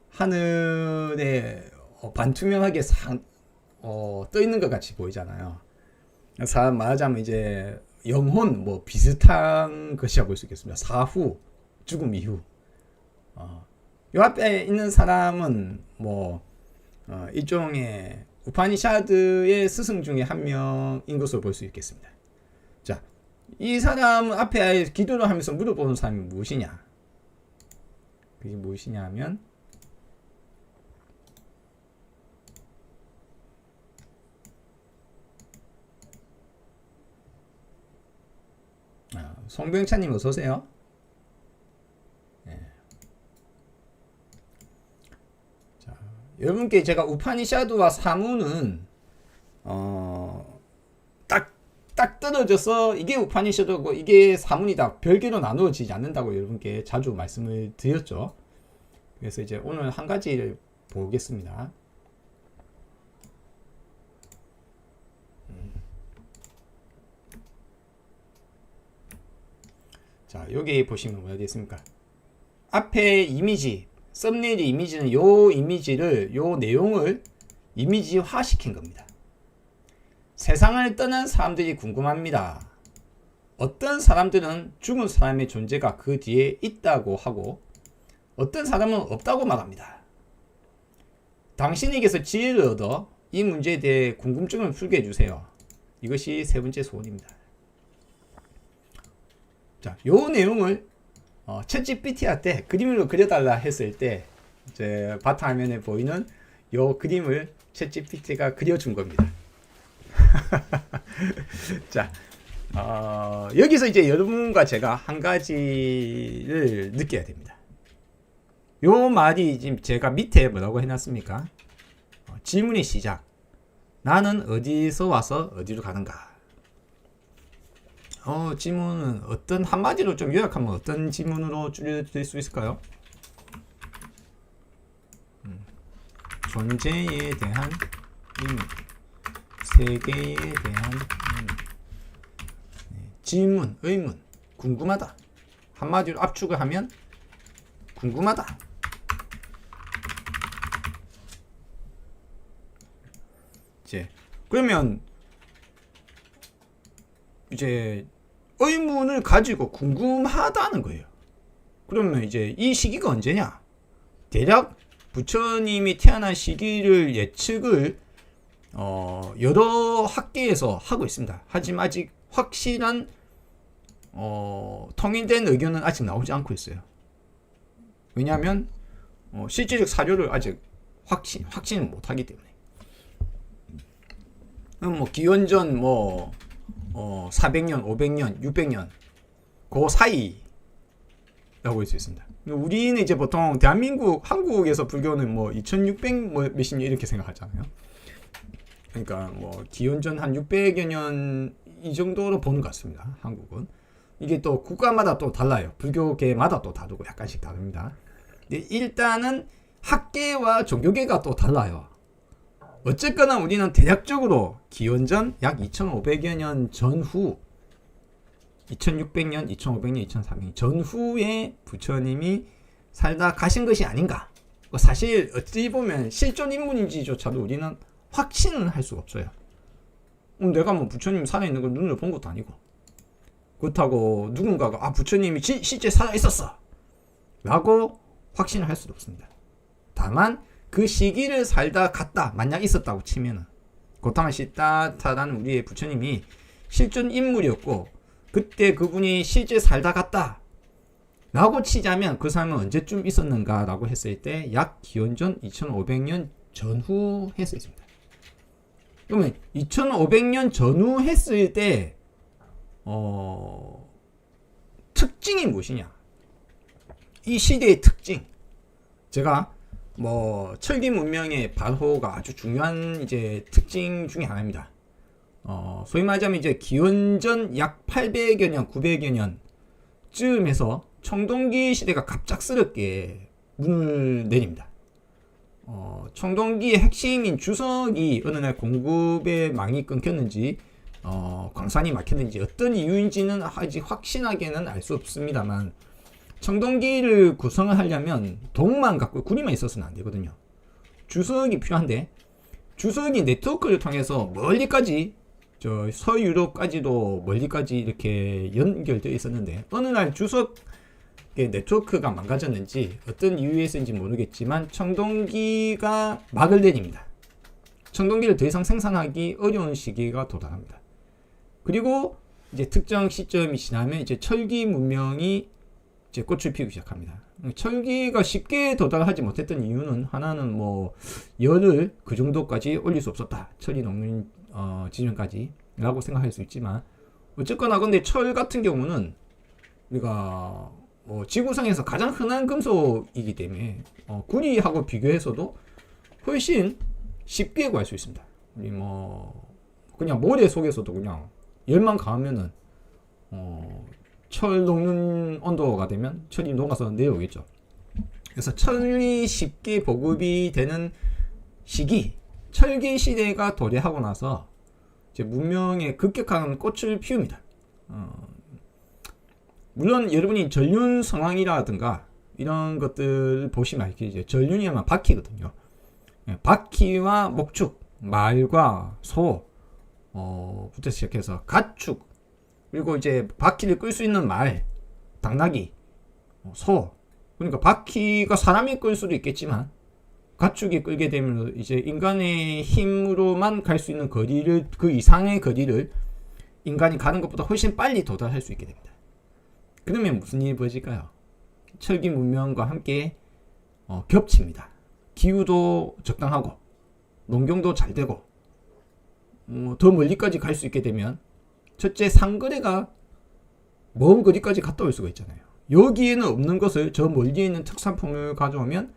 하늘에 반투명하게 떠 있는 것 같이 보이잖아요. 사람 말하자면 이제 영혼 뭐 비슷한 것이라고 볼 수 있겠습니다. 사후, 죽음 이후. 요 앞에 있는 사람은 뭐 일종의 우파니샤드의 스승 중에 한 명인 것으로 볼 수 있겠습니다. 자, 이 사람 앞에 기도를 하면서 물어보는 사람이 무엇이냐? 그게 무엇이냐 하면 송병찬님 어서 오세요. 네. 자, 여러분께 제가 우파니샤드와 사무는 딱 떨어져서 이게 우파니샤드고 이게 사문이다, 별개로 나누어지지 않는다고 여러분께 자주 말씀을 드렸죠. 그래서 이제 오늘 한 가지를 보겠습니다. 자, 여기 보시면 뭐가 되겠습니까? 앞에 이미지, 썸네일 이미지는 요 이미지를, 요 내용을 이미지화 시킨 겁니다. 세상을 떠난 사람들이 궁금합니다. 어떤 사람들은 죽은 사람의 존재가 그 뒤에 있다고 하고, 어떤 사람은 없다고 말합니다. 당신에게서 지혜를 얻어 이 문제에 대해 궁금증을 풀게 해주세요. 이것이 세 번째 소원입니다. 자, 요 내용을 챗GPT한테 그림으로 그려달라 했을 때, 이제 바탕화면에 보이는 요 그림을 챗GPT가 그려준 겁니다. 자, 여기서 이제 여러분과 제가 한 가지를 느껴야 됩니다. 요 말이 지금 제가 밑에 뭐라고 해놨습니까? 질문의 시작. 나는 어디서 와서 어디로 가는가? 질문은 어떤, 한마디로 좀 요약하면 어떤 질문으로 줄여드릴 수 있을까요? 존재에 대한 의미, 세계에 대한 의미. 질문, 의문, 궁금하다. 한마디로 압축을 하면 궁금하다. 이제 그러면 이제 의문을 가지고 궁금하다는 거예요. 그러면 이제 이 시기가 언제냐? 대략 부처님이 태어난 시기를 예측을 여러 학계에서 하고 있습니다. 하지만 아직 확실한 통일된 의견은 아직 나오지 않고 있어요. 왜냐하면 실질적 사료를 아직 확신을 못하기 때문에. 뭐 기원전 400년, 500년, 600년 그 사이라고 할 수 있습니다. 우리는 이제 보통 대한민국, 한국에서 불교는 2600 몇십 년 이렇게 생각하잖아요. 그러니까 기원전 한 600여 년 이 정도로 보는 것 같습니다. 한국은. 이게 또 국가마다 또 달라요. 불교계마다 또 다르고 약간씩 다릅니다. 근데 일단은 학계와 종교계가 또 달라요. 어쨌거나 우리는 대략적으로 기원전 약 2500여 년 전후, 2600년, 2500년, 2300년 전후에 부처님이 살다 가신 것이 아닌가. 사실 어찌 보면 실존 인물인지조차도 우리는 확신은 할 수가 없어요. 내가 부처님 살아있는 걸 눈으로 본 것도 아니고. 그렇다고 누군가가 부처님이 실제 살아있었어 라고 확신을 할 수도 없습니다. 다만 그 시기를 살다 갔다 만약 있었다고 치면은, 고타마 시다타라는 우리의 부처님이 실존 인물이었고 그때 그분이 실제 살다 갔다 라고 치자면 그 사람은 언제쯤 있었는가 라고 했을 때 약 기원전 2500년 전후 했을 때, 그러면 2500년 전후 했을 때 특징이 무엇이냐? 이 시대의 특징, 제가 뭐 철기 문명의 발호가 아주 중요한 이제 특징 중에 하나입니다. 소위 말하자면 이제 기원전 약 800여 년, 900여 년 쯤에서 청동기 시대가 갑작스럽게 문을 내립니다. 청동기의 핵심인 주석이 어느 날 공급의 망이 끊겼는지 광산이 막혔는지 어떤 이유인지는 아직 확신하게는 알 수 없습니다만, 청동기를 구성을 하려면 동만 갖고 구리만 있어서는 안 되거든요. 주석이 필요한데, 주석이 네트워크를 통해서 멀리까지, 저 서유럽까지도 멀리까지 이렇게 연결되어 있었는데, 어느 날 주석의 네트워크가 망가졌는지 어떤 이유에서인지 모르겠지만 청동기가 막을 내립니다. 청동기를 더 이상 생산하기 어려운 시기가 도달합니다. 그리고 이제 특정 시점이 지나면 이제 철기 문명이 이제 꽃을 피우기 시작합니다. 철기가 쉽게 도달하지 못했던 이유는, 하나는 뭐 열을 그 정도까지 올릴 수 없었다, 철이 녹는 지점까지 라고 생각할 수 있지만, 어쨌거나 근데 철 같은 경우는 우리가 지구상에서 가장 흔한 금속이기 때문에 구리하고 비교해서도 훨씬 쉽게 구할 수 있습니다. 우리 뭐 그냥 모래 속에서도 그냥 열만 가하면은 철 녹는 온도가 되면 철이 녹아서 내려오겠죠. 그래서 철이 쉽게 보급이 되는 시기, 철기 시대가 도래하고 나서 이제 문명의 급격한 꽃을 피웁니다. 물론 여러분이 전륜 상황이라든가 이런 것들 보시면 이렇게 전륜이면 바퀴거든요. 바퀴와 목축, 말과 소, 부터 시작해서 가축, 그리고 이제 바퀴를 끌 수 있는 말, 당나귀, 소. 그러니까 바퀴가 사람이 끌 수도 있겠지만 가축이 끌게 되면 이제 인간의 힘으로만 갈 수 있는 거리를, 그 이상의 거리를 인간이 가는 것보다 훨씬 빨리 도달할 수 있게 됩니다. 그러면 무슨 일이 벌어질까요? 철기 문명과 함께 겹칩니다. 기후도 적당하고 농경도 잘 되고 더 멀리까지 갈 수 있게 되면, 첫째 상거래가 먼 거리까지 갔다 올 수가 있잖아요. 여기에는 없는 것을 저 멀리에 있는 특산품을 가져오면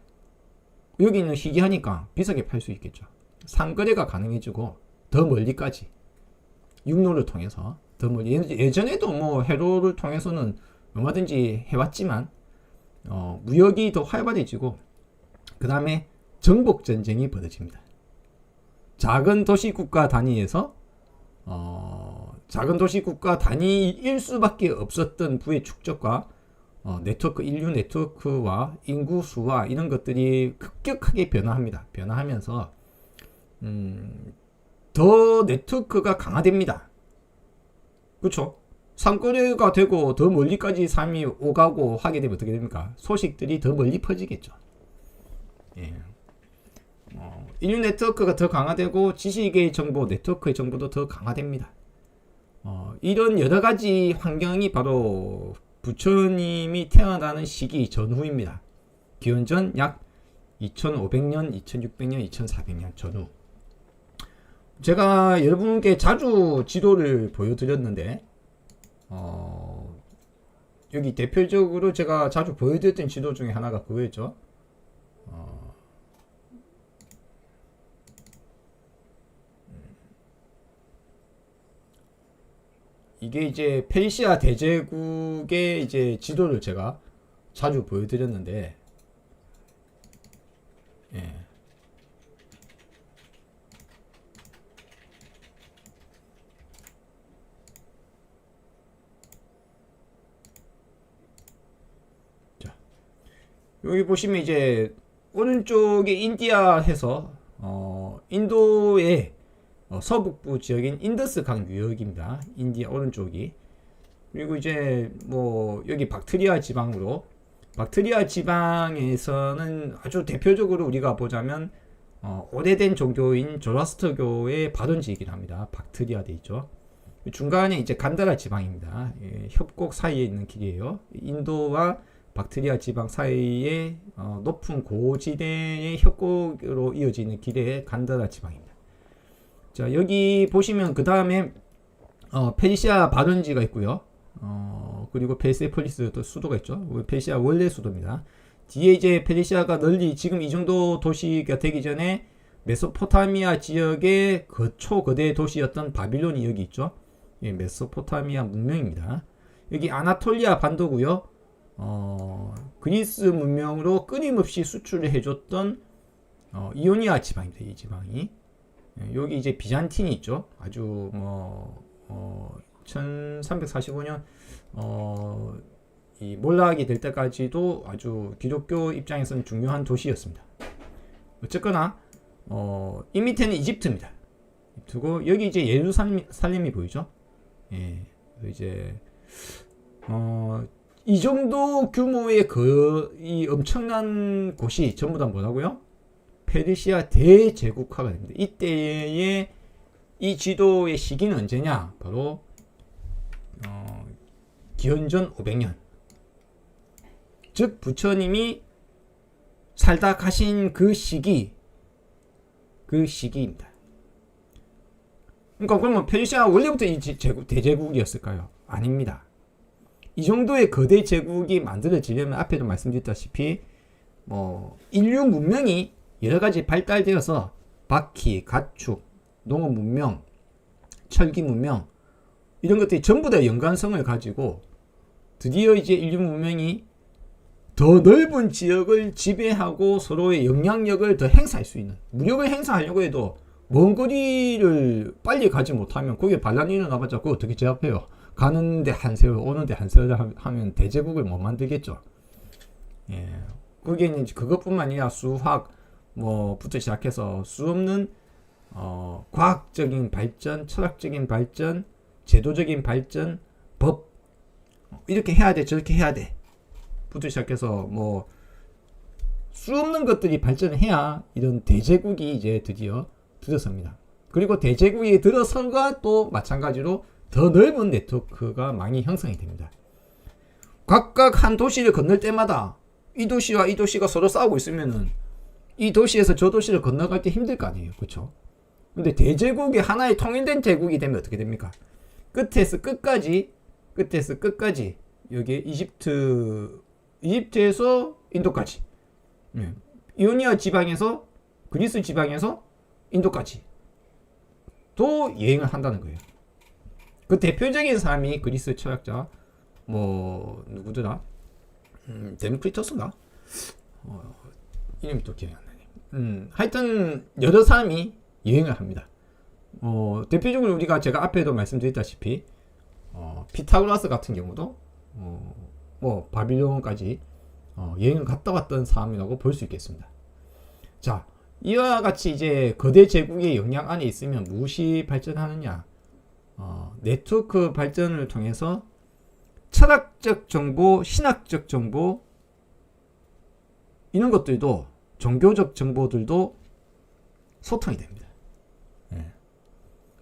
여기는 희귀하니까 비싸게 팔 수 있겠죠. 상거래가 가능해지고 더 멀리까지 육로를 통해서 더 멀리, 예전에도 뭐 해로를 통해서는 얼마든지 해왔지만 무역이 더 활발해지고, 그 다음에 정복 전쟁이 벌어집니다. 작은 도시 국가 단위에서 작은 도시 국가 단위일 수밖에 없었던 부의 축적과 네트워크, 인류 네트워크와 인구 수와 이런 것들이 급격하게 변화합니다. 변화하면서 더 네트워크가 강화됩니다. 그렇죠? 상거래가 되고 더 멀리까지 삶이 오가고 하게 되면 어떻게 됩니까? 소식들이 더 멀리 퍼지겠죠. 예. 인류 네트워크가 더 강화되고 지식의 정보, 네트워크의 정보도 더 강화됩니다. 이런 여러 가지 환경이 바로 부처님이 태어나는 시기 전후입니다. 기원전 약 2500년, 2600년, 2400년 전후. 제가 여러분께 자주 지도를 보여드렸는데, 여기 대표적으로 제가 자주 보여드렸던 지도 중에 하나가 그거였죠. 이게 이제 페르시아 대제국의 이제 지도를 제가 자주 보여드렸는데, 예. 자, 여기 보시면 이제 오른쪽에 인디아 해서 인도의 서북부 지역인 인더스 강 유역입니다. 인디아 오른쪽이. 그리고 이제 뭐 여기 박트리아 지방으로, 박트리아 지방에서는 아주 대표적으로 우리가 보자면 오래된 종교인 조라스터교의 발원지이긴 합니다. 박트리아 돼 있죠. 중간에 이제 간다라 지방입니다. 예, 협곡 사이에 있는 길이에요. 인도와 박트리아 지방 사이에 높은 고지대의 협곡으로 이어지는 길에 간다라 지방입니다. 자, 여기 보시면 그 다음에 페르시아 발원지가 있고요. 그리고 페르세폴리스도 수도가 있죠. 페르시아 원래 수도입니다. 뒤에 이제 페르시아가 널리 지금 이 정도 도시가 되기 전에 메소포타미아 지역의 그 초거대 도시였던 바빌론이 여기 있죠. 예, 메소포타미아 문명입니다. 여기 아나톨리아 반도고요. 그리스 문명으로 끊임없이 수출을 해줬던 이오니아 지방입니다. 이 지방이. 예, 여기 이제 비잔틴이 있죠. 아주 1345년 이 몰락이 될 때까지도 아주 기독교 입장에서는 중요한 도시였습니다. 어쨌거나 이 밑에는 이집트입니다. 이집트고 여기 이제 예루살렘이 보이죠. 예, 이제 이 정도 규모의 이 엄청난 곳이 전부 다 뭐라고요? 페르시아 대제국화가 됩니다. 이때의 이 지도의 시기는 언제냐? 바로 기원전 500년. 즉 부처님이 살다 가신 그 시기입니다. 그러니까 그러면 페르시아 원래부터 이 대제국이었을까요? 아닙니다. 이 정도의 거대 제국이 만들어지려면 앞에도 말씀드렸다시피 인류 문명이 여러 가지 발달되어서 바퀴, 가축, 농업 문명, 철기 문명 이런 것들이 전부 다 연관성을 가지고 드디어 이제 인류 문명이 더 넓은 지역을 지배하고 서로의 영향력을 더 행사할 수 있는, 무력을 행사하려고 해도 먼 거리를 빨리 가지 못하면 거기에 반란이 일어나봤자 그거 어떻게 제압해요? 가는데 한 세월, 오는데 한 세월 하면 대제국을 못 만들겠죠. 예. 거기에는 그것뿐만 아니라 수학 부터 시작해서 수 없는 과학적인 발전, 철학적인 발전, 제도적인 발전, 법 이렇게 해야 돼, 저렇게 해야 돼 부터 시작해서 수 없는 것들이 발전을 해야 이런 대제국이 이제 드디어 들어섭니다. 그리고 대제국이 들어서가 또 마찬가지로 더 넓은 네트워크가 많이 형성이 됩니다. 각각 한 도시를 건널 때마다 이 도시와 이 도시가 서로 싸우고 있으면은 이 도시에서 저 도시를 건너갈 때 힘들 거 아니에요. 그렇죠? 근데 대제국이 하나의 통일된 제국이 되면 어떻게 됩니까? 끝에서 끝까지 여기 이집트에서 인도까지, 이오니아 지방에서 그리스 지방에서 인도까지 또 여행을 한다는 거예요. 그 대표적인 사람이 그리스 철학자 누구더라? 데모크리터스인가? 이름이 또 기억이 안 나네. 하여튼 여러 사람이 여행을 합니다. 대표적으로 제가 앞에도 말씀드렸다시피 피타고라스 같은 경우도 바빌론까지 여행을 갔다 왔던 사람이라고 볼 수 있겠습니다. 자, 이와 같이 이제 거대 제국의 영향 안에 있으면 무엇이 발전하느냐? 네트워크 발전을 통해서 철학적 정보, 신학적 정보 이런 것들도, 종교적 정보들도 소통이 됩니다.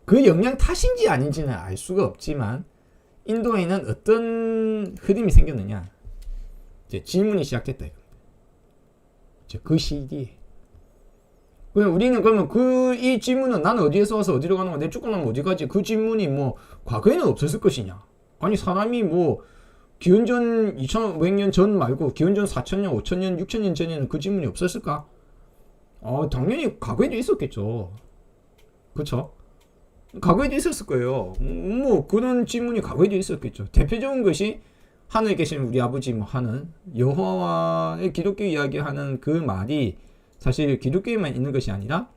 그 영향 탓인지 아닌지는 알 수가 없지만 인도에는 어떤 흐름이 생겼느냐, 이제 질문이 시작됐다 이겁니다. 그 시기에 우리는 그러면 이 질문은 나는 어디에서 와서 어디로 가는 거야, 내 쫓겨나면 어디 가지, 그 질문이 과거에는 없었을 것이냐? 아니 사람이 기원전 2500년 전 말고 기원전 4000년, 5000년, 6000년 전에는 그 질문이 없었을까? 당연히 과거에도 있었겠죠. 그쵸? 과거에도 있었을 거예요. 그런 질문이 과거에도 있었겠죠. 대표적인 것이 하늘에 계신 우리 아버지 하는 여호와의 기독교 이야기하는 그 말이 사실 기독교에만 있는 것이 아니라,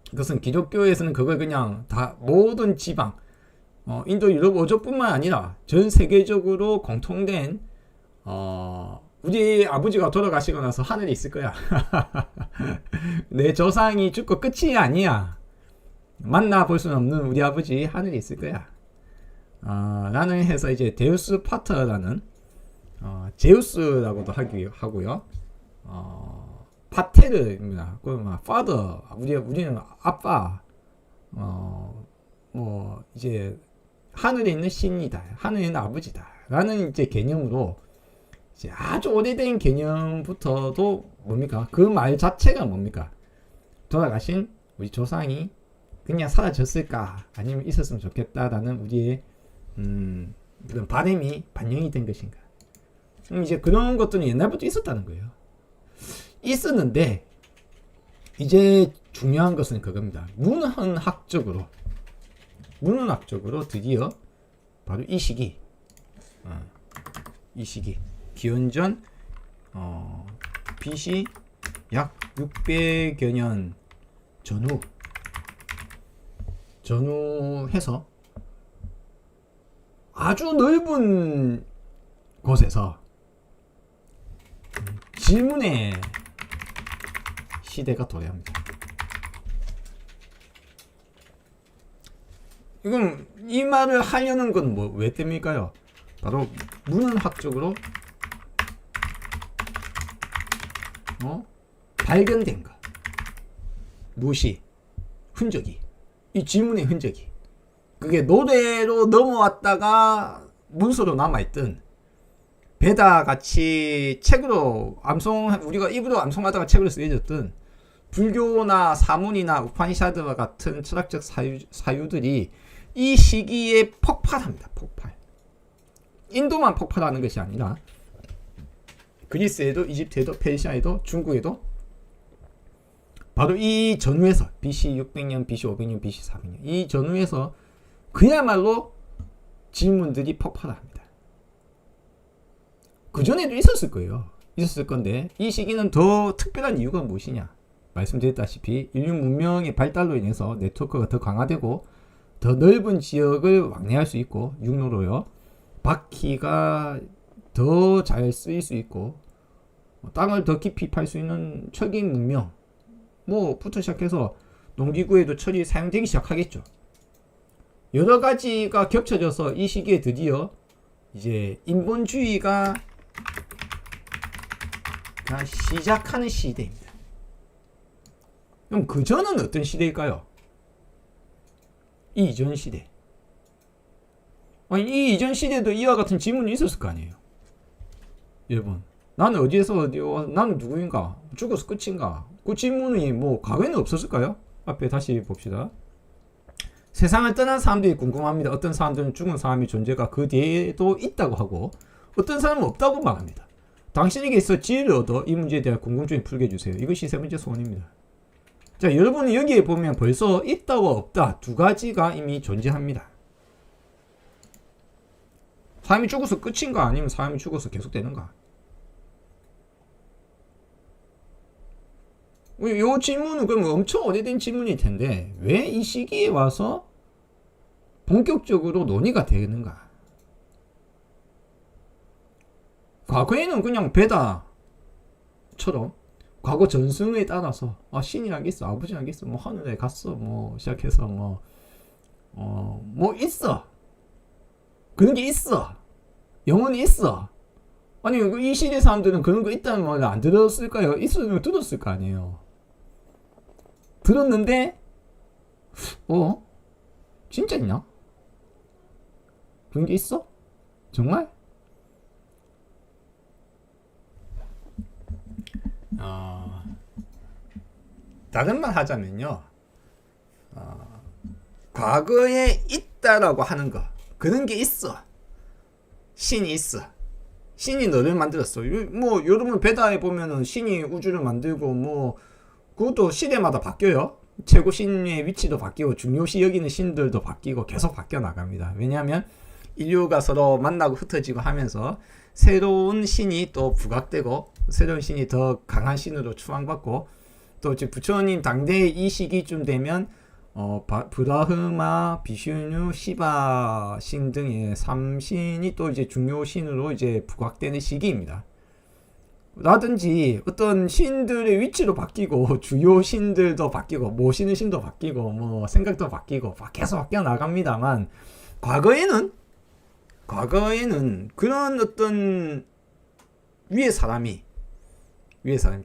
그것은 기독교에서는 그걸 그냥 다 모든 지방, 인도, 유럽, 어조뿐만 아니라 전 세계적으로 공통된 우리 아버지가 돌아가시고 나서 하늘에 있을 거야. 내 조상이 죽고 끝이 아니야. 만나볼 수는 없는 우리 아버지 하늘에 있을 거야. 라는 해서 이제 데우스 파터라는 제우스라고도 하고요. 파테르입니다. father, 우리는 아빠, 이제 하늘에 있는 신이다, 하늘에 있는 아버지다 라는 이제 개념으로 이제 아주 오래된 개념부터도 뭡니까? 그 말 자체가 뭡니까? 돌아가신 우리 조상이 그냥 사라졌을까? 아니면 있었으면 좋겠다라는 우리의 그런 바람이 반영이 된 것인가. 이제 그런 것들은 옛날부터 있었다는 거예요. 있었는데 이제 중요한 것은 그겁니다. 문헌학적으로 드디어 바로 이 시기 기원전 BC 약 600여 년 전후해서 아주 넓은 곳에서 질문의 시대가 도래합니다. 이건 이 말을 하려는 건 뭐 왜 때문일까요? 바로 문헌학적으로 발견된 것. 무엇이? 흔적이. 이 질문의 흔적이. 그게 노래로 넘어왔다가 문서로 남아있던 베다 같이 책으로 우리가 입으로 암송하다가 책으로 쓰여졌던 불교나 사문이나 우파니샤드와 같은 철학적 사유들이 이 시기에 폭발합니다. 폭발. 인도만 폭발하는 것이 아니라 그리스에도, 이집트에도, 페르시아에도, 중국에도 바로 이 전후에서 BC 600년, BC 500년, BC 400년 이 전후에서 그야말로 질문들이 폭발합니다. 그 전에도 있었을 거예요. 있었을 건데 이 시기는 더 특별한 이유가 무엇이냐? 말씀드렸다시피 인류 문명의 발달로 인해서 네트워크가 더 강화되고 더 넓은 지역을 왕래할 수 있고 육로로요. 바퀴가 더 잘 쓰일 수 있고 땅을 더 깊이 팔 수 있는 철기 문명 부터 시작해서 농기구에도 철이 사용되기 시작하겠죠. 여러 가지가 겹쳐져서 이 시기에 드디어 이제 인본주의가 시작하는 시대입니다. 그럼 그 전은 어떤 시대일까요? 이 이전 시대. 이 이전 시대도 이와 같은 질문이 있었을 거 아니에요. 여러분, 나는 어디에서 나는 누구인가? 죽어서 끝인가? 그 질문이 과거에는 없었을까요? 앞에 다시 봅시다. 세상을 떠난 사람들이 궁금합니다. 어떤 사람들은 죽은 사람의 존재가 그 뒤에도 있다고 하고 어떤 사람은 없다고 말합니다. 당신에게서 지혜를 얻어 이 문제에 대한 궁금증을 풀게 해주세요. 이것이 세 번째 소원입니다. 자, 여러분은 여기에 보면 벌써 있다고 없다 두 가지가 이미 존재합니다. 사람이 죽어서 끝인가 아니면 사람이 죽어서 계속되는가? 이 질문은 그럼 엄청 오래된 질문일 텐데 왜 이 시기에 와서 본격적으로 논의가 되는가? 과거에는 그냥 베다처럼 과거 전승에 따라서 신이란 게 있어, 아버지란 게 있어, 하늘에 갔어, 시작해서 있어, 그런 게 있어, 영혼이 있어. 아니 이 시대 사람들은 그런 거 있다는 말을 안 들었을까요? 있으면 들었을 거 아니에요. 들었는데 진짜 있나? 그런 게 있어? 정말? 다른 말 하자면요, 과거에 있다라고 하는 거, 그런 게 있어. 신이 있어. 신이 너를 만들었어. 여러분 베다에 보면은 신이 우주를 만들고 그것도 시대마다 바뀌어요. 최고 신의 위치도 바뀌고 중요시 여기는 신들도 바뀌고 계속 바뀌어 나갑니다. 왜냐하면 인류가 서로 만나고 흩어지고 하면서 새로운 신이 또 부각되고 새로운 신이 더 강한 신으로 추앙받고 또 부처님 당대의 이 시기쯤 되면 브라흐마, 비슈뉴, 시바 신 등의 3신이 또 이제 중요 신으로 이제 부각되는 시기입니다. 라든지 어떤 신들의 위치도 바뀌고 주요 신들도 바뀌고 모시는 신도 바뀌고 생각도 바뀌고 계속 바뀌어 나갑니다만 과거에는 그런 어떤 위에 사람이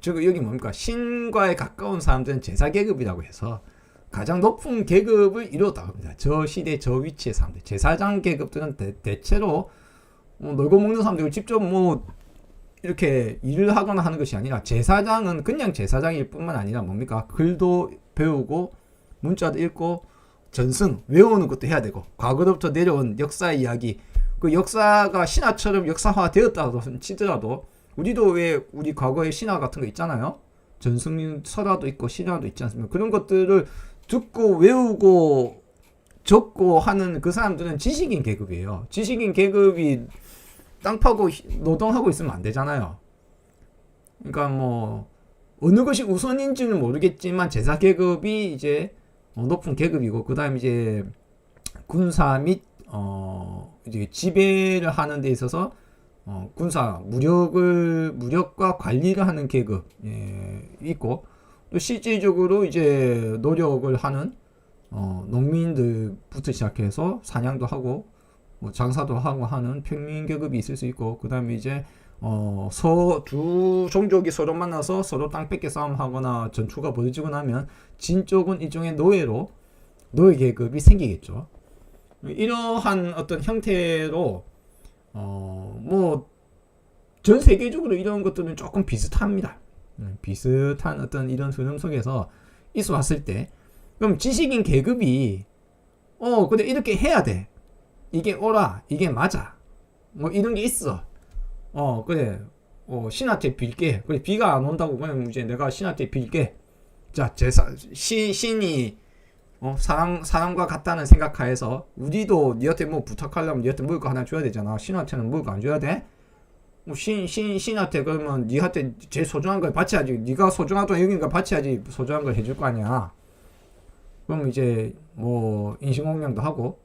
즉 여기 뭡니까? 신과에 가까운 사람들은 제사 계급이라고 해서 가장 높은 계급을 이루었다고 합니다. 저 시대 저 위치의 사람들, 제사장 계급들은 대체로 놀고 먹는 사람들 직접 이렇게 일을 하거나 하는 것이 아니라 제사장은 그냥 제사장일 뿐만 아니라 뭡니까? 글도 배우고 문자도 읽고 전승 외우는 것도 해야 되고 과거로부터 내려온 역사 이야기 그 역사가 신화처럼 역사화되었다고 치더라도 우리도 왜 우리 과거의 신화 같은 거 있잖아요. 전승 설화도 있고 신화도 있지 않습니까? 그런 것들을 듣고 외우고 적고 하는 그 사람들은 지식인 계급이에요. 지식인 계급이 땅 파고 노동하고 있으면 안 되잖아요. 그러니까 뭐 어느 것이 우선인지는 모르겠지만 제사 계급이 이제 높은 계급이고 그다음 이제 군사 및 이제 지배를 하는 데 있어서 군사 무력과 관리를 하는 계급 있고 또 실질적으로 이제 노력을 하는 농민들부터 시작해서 사냥도 하고 뭐 장사도 하고 하는 평민 계급이 있을 수 있고 그다음에 이제 두 종족이 서로 만나서 서로 땅 뺏기 싸움하거나 전투가 벌어지고 나면 진 쪽은 일종의 노예 계급이 생기겠죠. 이러한 어떤 형태로 뭐 전 세계적으로 이런 것들은 조금 비슷합니다. 비슷한 어떤 이런 흐름 속에서 있어 왔을 때 그럼 지식인 계급이 근데 이렇게 해야 돼. 이게 옳아. 이게 맞아. 뭐 이런 게 있어. 그래. 신한테 빌게. 그래 비가 안 온다고 그러면 이제 내가 신한테 빌게. 자, 신이 사람과 같다는 생각하에서 우리도 니한테 뭐 부탁하려면 니한테 먹을 거 하나 줘야 되잖아. 신한테는 먹을 거 안 줘야 돼? 뭐 신한테 그러면 니한테 제일 소중한 걸 바쳐야지. 니가 소중하다고 여기니까 바쳐야지 소중한 걸 해줄 거 아니야. 그럼 이제 뭐 인신공양도 하고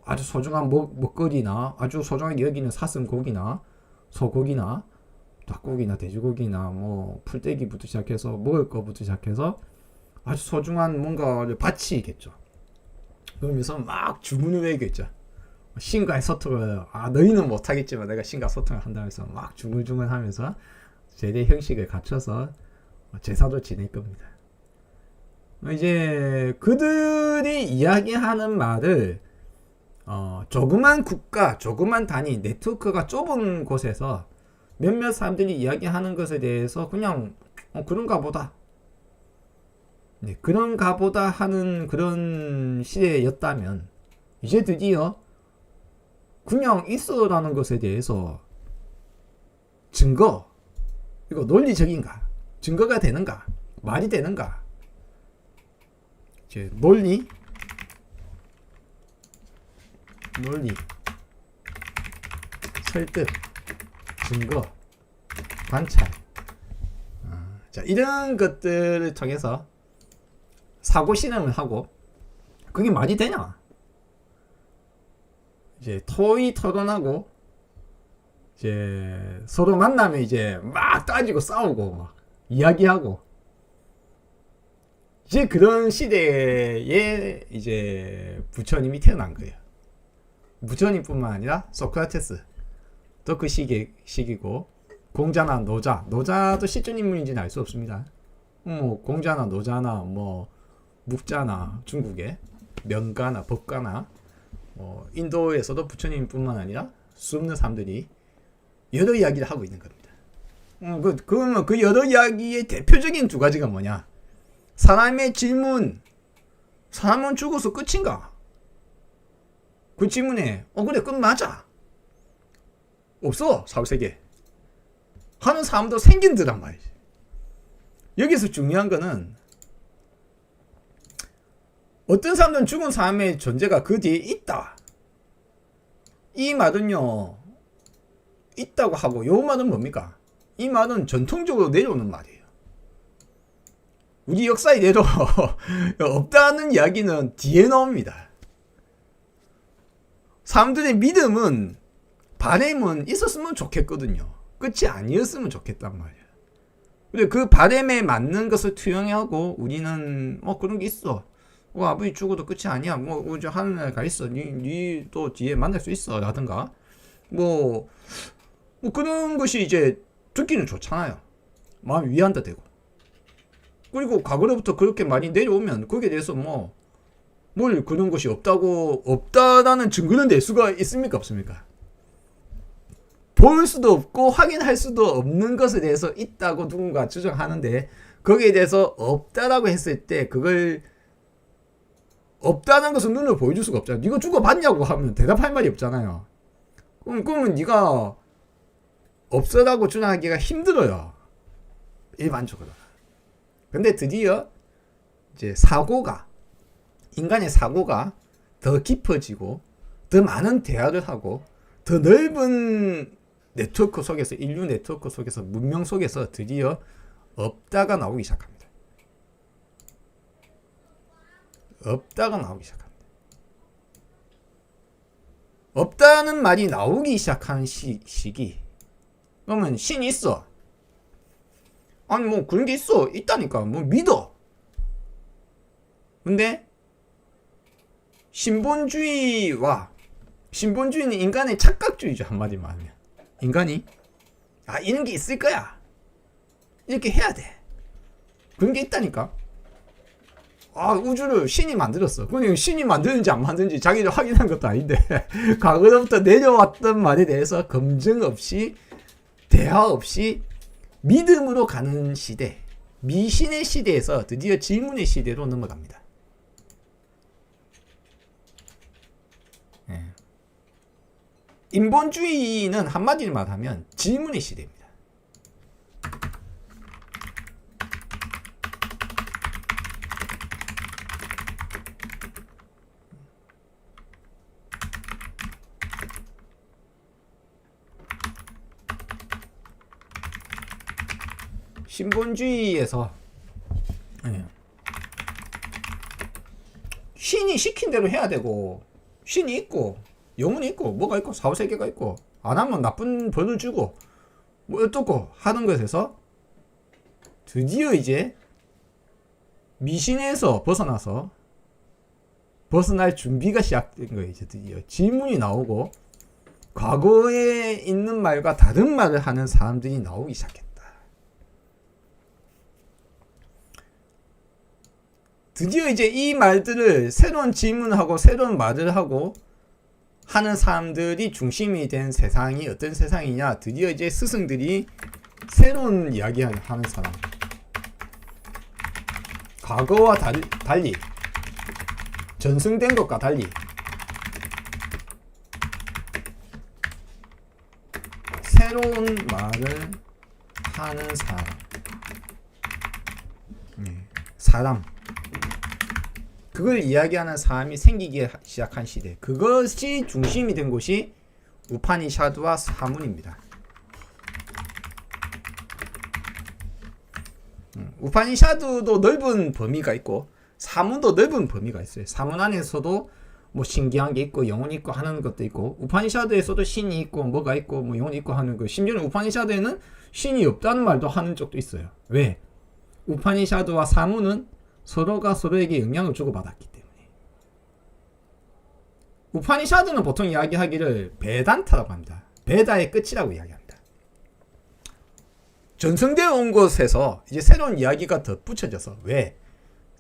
아주 소중한 먹거리나 아주 소중하게 여기는 사슴고기나 소고기나 닭고기나 돼지고기나 뭐 풀떼기부터 시작해서 먹을 거부터 시작해서 아주 소중한 뭔가를 바치겠죠. 그러면서 막 주문을 외우겠죠. 신과의 소통을 너희는 못하겠지만 내가 신과 소통을 한다면서 막 중얼중얼 하면서 제대 형식을 갖춰서 제사도 지낼 겁니다. 이제 그들이 이야기하는 말을 조그만 국가, 조그만 단위, 네트워크가 좁은 곳에서 몇몇 사람들이 이야기하는 것에 대해서 그냥 그런가 보다. 네, 그런가 보다 하는 그런 시대였다면 이제 드디어 그냥 있어라는 것에 대해서 증거, 이거 논리적인가? 증거가 되는가? 말이 되는가? 이제 논리, 설득, 증거, 관찰. 자, 이런 것들을 통해서 사고 실험을 하고 그게 말이 되냐? 이제 토의 토론하고 이제 서로 만나면 이제 막 따지고 싸우고 막 이야기하고 이제 그런 시대에 이제 부처님이 태어난 거예요. 부처님뿐만 아니라 소크라테스 또 그 시기고 공자나 노자도 실존 인물인지는 알 수 없습니다. 뭐 공자나 노자나 뭐 묵자나 중국의 명가나 법가나 인도에서도 부처님뿐만 아니라 수없는 사람들이 여러 이야기를 하고 있는 겁니다. 그러면 그 여러 이야기의 대표적인 두 가지가 뭐냐? 사람의 질문, 사람은 죽어서 끝인가? 그 질문에 그래 끝 맞아. 없어 사후세계 하는 사람도 생긴더란 말이지. 여기서 중요한 거는 어떤 사람들은 죽은 사람의 존재가 그 뒤에 있다. 이 말은요 있다고 하고 요 말은 뭡니까? 이 말은 전통적으로 내려오는 말이에요. 우리 역사 이래로 없다는 이야기는 뒤에 나옵니다. 사람들의 믿음은 바램은 있었으면 좋겠거든요. 끝이 아니었으면 좋겠단 말이에요. 근데 그 바램에 맞는 것을 투영하고 우리는 그런 게 있어. 아버지 죽어도 끝이 아니야. 이제 하늘에 가 있어. 니 또 뒤에 만날 수 있어. 라든가. 뭐 그런 것이 이제 듣기는 좋잖아요. 마음이 위안도 되고. 그리고 과거로부터 그렇게 많이 내려오면 거기에 대해서 뭘 그런 것이 없다라는 증거는 낼 수가 있습니까? 없습니까? 볼 수도 없고 확인할 수도 없는 것에 대해서 있다고 누군가 주장하는데 거기에 대해서 없다라고 했을 때 그걸 없다는 것은 눈으로 보여줄 수가 없잖아. 네가 죽어봤냐고 하면 대답할 말이 없잖아요. 그러면 네가 없어라고 주장하기가 힘들어요. 일반적으로. 근데 드디어 이제 인간의 사고가 더 깊어지고 더 많은 대화를 하고 더 넓은 네트워크 속에서, 인류 네트워크 속에서, 문명 속에서 드디어 없다가 나오기 시작합니다. 없다가 나오기 시작합니다. 없다는 말이 나오기 시작한 시기. 그러면 신이 있어. 아니 뭐 그런 게 있다니까. 뭐 믿어. 근데 신본주의는 인간의 착각주의죠. 한마디로 말하면 인간이 이런 게 있을 거야, 이렇게 해야 돼, 그런 게 있다니까. 우주를 신이 만들었어. 그냥 신이 만드는지 안 만드는지 자기들 확인한 것도 아닌데 과거로부터 내려왔던 말에 대해서 검증 없이, 대화 없이 믿음으로 가는 시대, 미신의 시대에서 드디어 질문의 시대로 넘어갑니다. 인본주의는 한마디로 말하면 질문의 시대입니다. 신본주의에서 신이 시킨 대로 해야 되고, 신이 있고 영혼이 있고 뭐가 있고 사후세계가 있고, 안 하면 나쁜 벌을 주고 뭐 어떻고 하는 것에서 드디어 이제 미신에서 벗어날 준비가 시작된 거예요. 이제 드디어 질문이 나오고 과거에 있는 말과 다른 말을 하는 사람들이 나오기 시작했다. 드디어 이제 이 말들을, 새로운 질문하고 새로운 말을 하고 하는 사람들이 중심이 된 세상이 어떤 세상이냐. 드디어 이제 스승들이 새로운 이야기하는 사람, 과거와 달리, 전승된 것과 달리 새로운 말을 하는 사람, 그걸 이야기하는 사람이 생기기 시작한 시대, 그것이 중심이 된 곳이 우파니샤드와 사문입니다. 우파니샤드도 넓은 범위가 있고 사문도 넓은 범위가 있어요. 사문 안에서도 뭐 신기한 게 있고 영혼이 있고 하는 것도 있고, 우파니샤드에서도 신이 있고 뭐가 있고 뭐 영혼이 있고 하는 거, 심지어는 우파니샤드에는 신이 없다는 말도 하는 쪽도 있어요. 왜? 우파니샤드와 사문은 서로가 서로에게 영향을 주고받았기 때문에. 우파니샤드는 보통 이야기하기를 베단타라고 합니다. 베다의 끝이라고 이야기합니다. 전승되어 온 곳에서 이제 새로운 이야기가 덧붙여져서, 왜?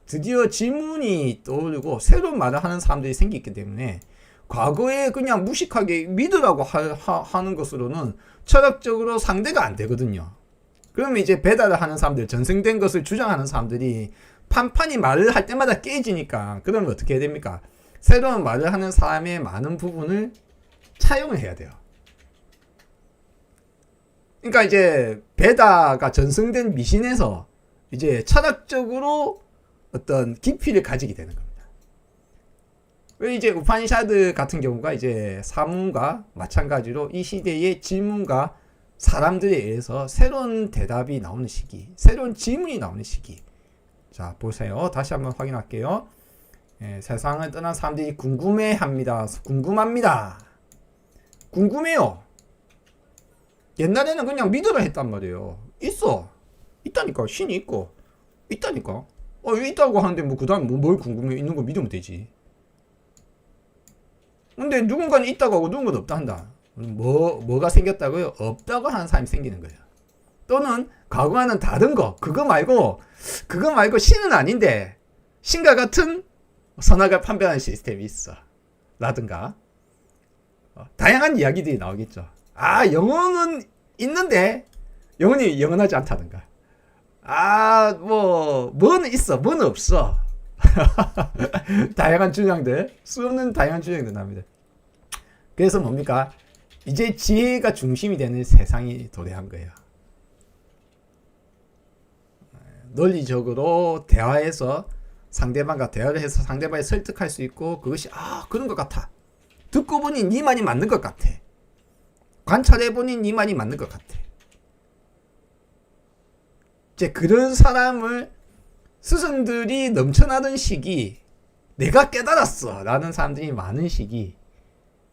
드디어 질문이 떠오르고 새로운 말을 하는 사람들이 생겼기 때문에 과거에 그냥 무식하게 믿으라고 하는 것으로는 철학적으로 상대가 안 되거든요. 그러면 이제 베다를 하는 사람들, 전승된 것을 주장하는 사람들이 판판이 말을 할 때마다 깨지니까, 그러면 어떻게 해야 됩니까? 새로운 말을 하는 사람의 많은 부분을 차용을 해야 돼요. 그러니까 이제 베다가 전승된 미신에서 이제 철학적으로 어떤 깊이를 가지게 되는 겁니다. 왜 이제 우파니샤드 같은 경우가 이제 사문과 마찬가지로 이 시대의 질문과 사람들에 의해서 새로운 대답이 나오는 시기, 새로운 질문이 나오는 시기. 자, 보세요. 다시 한번 확인할게요. 세상을 떠난 사람들이 궁금해합니다. 궁금합니다. 궁금해요. 옛날에는 그냥 믿으라 했단 말이에요. 있다니까. 신이 있고 있다니까. 있다고 하는데 뭐 그다음 뭘 궁금해? 있는 거 믿으면 되지. 근데 누군가는 있다고 하고 누군가는 없다 한다. 뭐가 생겼다고요? 없다고 하는 사람이 생기는 거예요. 또는 과거와는 다른 거, 그거 말고 신은 아닌데 신과 같은 선악을 판별하는 시스템이 있어 라든가, 다양한 이야기들이 나오겠죠. 영혼은 있는데 영혼이 영원하지 않다든가, 뭐는 있어 뭐는 없어 다양한 주장들, 수없는 다양한 주장들 나옵니다. 그래서 뭡니까? 이제 지혜가 중심이 되는 세상이 도래한 거예요. 논리적으로 대화해서 상대방과 대화를 해서 상대방을 설득할 수 있고, 그것이 그런 것 같아. 듣고 보니 네 말이 맞는 것 같아. 관찰해 보니 네 말이 맞는 것 같아. 이제 그런 사람을 스승들이 넘쳐나던 시기, 내가 깨달았어 라는 사람들이 많은 시기,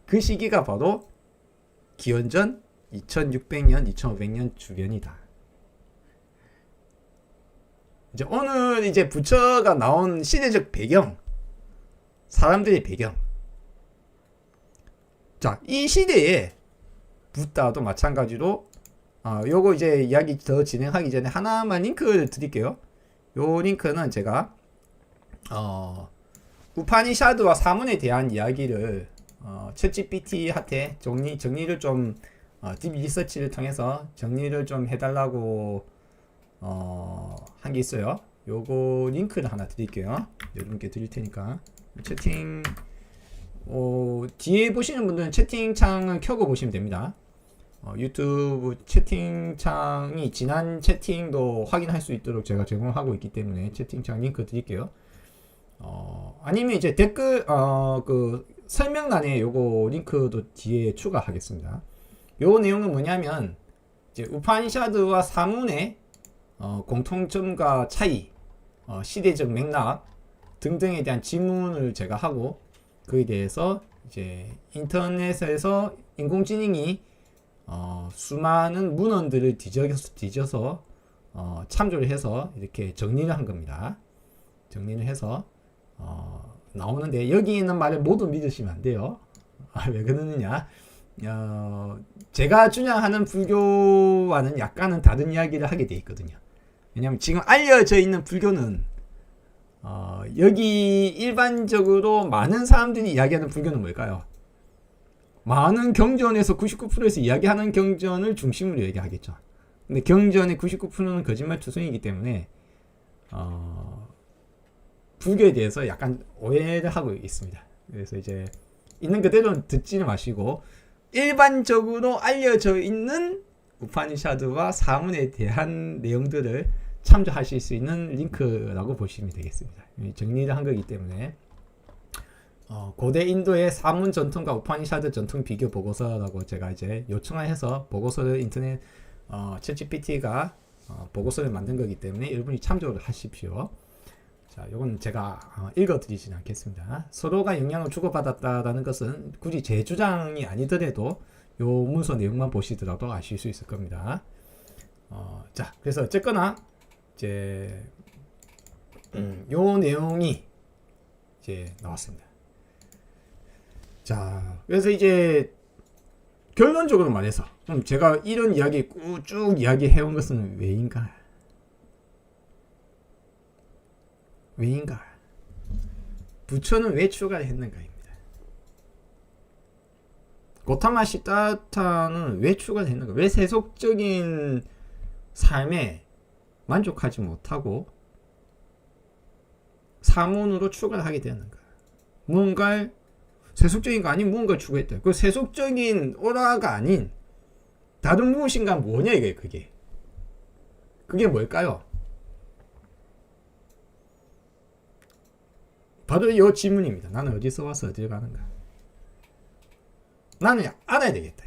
그 시기가 바로 기원전 2600년, 2500년 주변이다. 이제 오늘 이제 부처가 나온 시대적 배경, 사람들의 배경. 자, 이 시대에 붓다도 마찬가지로 요거 이제 이야기 더 진행하기 전에 하나만 링크를 드릴게요. 요 링크는 제가 우파니샤드와 사문에 대한 이야기를 챗GPT한테 정리를 좀 딥 리서치를 통해서 정리를 좀 해달라고 한 게 있어요. 요거 링크를 하나 드릴게요. 여러분께 드릴 테니까 채팅 뒤에 보시는 분들은 채팅창을 켜고 보시면 됩니다. 유튜브 채팅창이 지난 채팅도 확인할 수 있도록 제가 제공하고 있기 때문에 채팅창 링크 드릴게요. 아니면 이제 댓글 그 설명란에 요거 링크도 뒤에 추가하겠습니다. 요 내용은 뭐냐면 이제 우파니샤드와 사문의 공통점과 차이, 시대적 맥락 등등에 대한 질문을 제가 하고, 그에 대해서 이제 인터넷에서 인공지능이 수많은 문헌들을 뒤져서 참조를 해서 이렇게 정리를 한 겁니다. 정리를 해서 나오는데, 여기 있는 말을 모두 믿으시면 안 돼요. 왜 그러느냐? 제가 주장하는 불교와는 약간은 다른 이야기를 하게 돼 있거든요. 왜냐하면 지금 알려져 있는 불교는 여기 일반적으로 많은 사람들이 이야기하는 불교는 뭘까요? 많은 경전에서 99%에서 이야기하는 경전을 중심으로 얘기하겠죠. 근데 경전의 99%는 거짓말 투성이기 때문에 불교에 대해서 약간 오해를 하고 있습니다. 그래서 이제 있는 그대로 듣지는 마시고, 일반적으로 알려져 있는 우파니샤드와 사문에 대한 내용들을 참조하실 수 있는 링크라고 보시면 되겠습니다. 정리를 한 거기 때문에 고대 인도의 사문 전통과 우파니샤드 전통 비교 보고서라고 제가 이제 요청을 해서 보고서를 인터넷 챗GPT가 보고서를 만든 거기 때문에 여러분이 참조를 하십시오. 자, 요건 제가 읽어드리지는 않겠습니다. 서로가 영향을 주고받았다라는 것은 굳이 제 주장이 아니더라도 요 문서 내용만 보시더라도 아실 수 있을 겁니다. 자, 그래서 어쨌거나 이제 요 내용이 이제 나왔습니다. 자, 그래서 이제 결론적으로 말해서 그럼 제가 이런 이야기 쭉 이야기해온 것은 왜인가? 부처는 왜 출가를 했는가입니다. 고타마 시다타는 왜 출가를 했는가? 왜 세속적인 삶에 만족하지 못하고 사문으로 출가를 하게 되었는가? 무언가 세속적인 거 아닌 무언가를 추구했다. 그 세속적인 오라가 아닌 다른 무엇인가 뭐냐 이게 그게 뭘까요? 바로 이 질문입니다. 나는 어디서 와서 어디로 가는가? 나는 알아야 되겠다.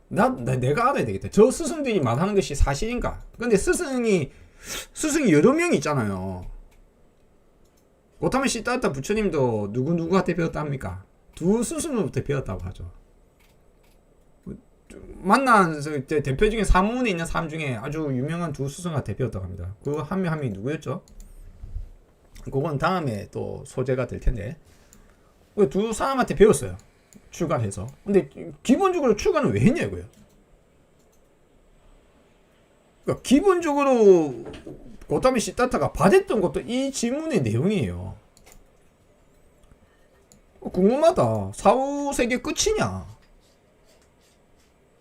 내가 알아야 되겠다. 저 스승들이 말하는 것이 사실인가? 근데 스승이 여러 명이 있잖아요. 고타마 시다타 부처님도 누구한테 배웠답니까? 두 스승으로부터 배웠다고 하죠. 만난 대표 중에 사문에 있는 사람 중에 아주 유명한 두 스승한테 배웠다고 합니다. 그 한 명이 누구였죠? 그건 다음에 또 소재가 될 텐데, 두 사람한테 배웠어요. 출가해서. 근데 기본적으로 출가는 왜 했냐고요. 그러니까 기본적으로 고타마 시다타가 받았던 것도 이 질문의 내용이에요. 궁금하다. 사후 세계 끝이냐?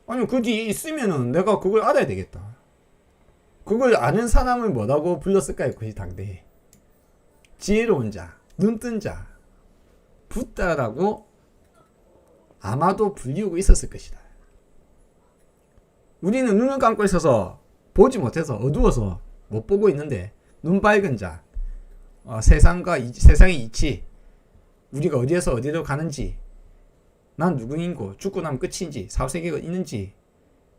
아니 그 뒤에 있으면은 내가 그걸 알아야 되겠다. 그걸 아는 사람을 뭐라고 불렀을까요? 그 당대에. 지혜로운 자, 눈뜬 자, 붓다라고 아마도 불리우고 있었을 것이다. 우리는 눈을 감고 있어서 보지 못해서 어두워서 못 보고 있는데 눈 밝은 자, 세상의 이치, 우리가 어디에서 어디로 가는지, 난 누구인고 죽고 나면 끝인지 사후세계가 있는지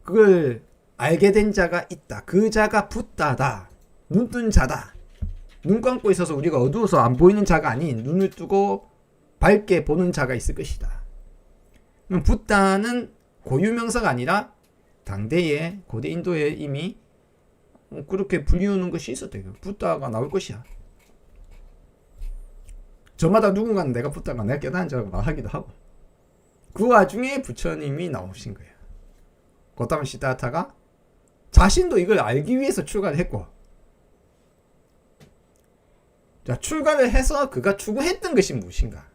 그걸 알게 된 자가 있다. 그 자가 붓다다. 눈뜬 자다. 눈 감고 있어서 우리가 어두워서 안 보이는 자가 아닌 눈을 뜨고 밝게 보는 자가 있을 것이다. 그럼 붓다는 고유명사가 아니라 당대의 고대 인도에 이미 그렇게 불리우는 것이 있었대요. 붓다가 나올 것이야. 저마다 누군가는 내가 붓다가 내가 깨달은 자라고 말하기도 하고, 그 와중에 부처님이 나오신 거예요. 고타마 시다타가 자신도 이걸 알기 위해서 출가를 했고, 자, 출가를 해서 그가 추구했던 것이 무엇인가.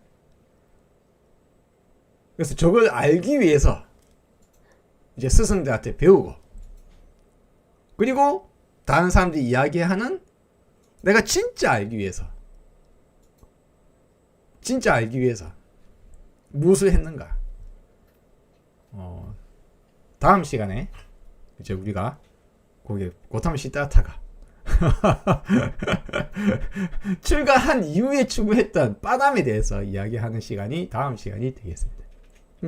그래서 저걸 알기 위해서 이제 스승들한테 배우고, 그리고 다른 사람들이 이야기하는 내가 진짜 알기 위해서 무엇을 했는가. 다음 시간에 이제 우리가 고타마 시다타가 출가한 이후에 추구했던 빠담에 대해서 이야기하는 시간이 다음 시간이 되겠습니다.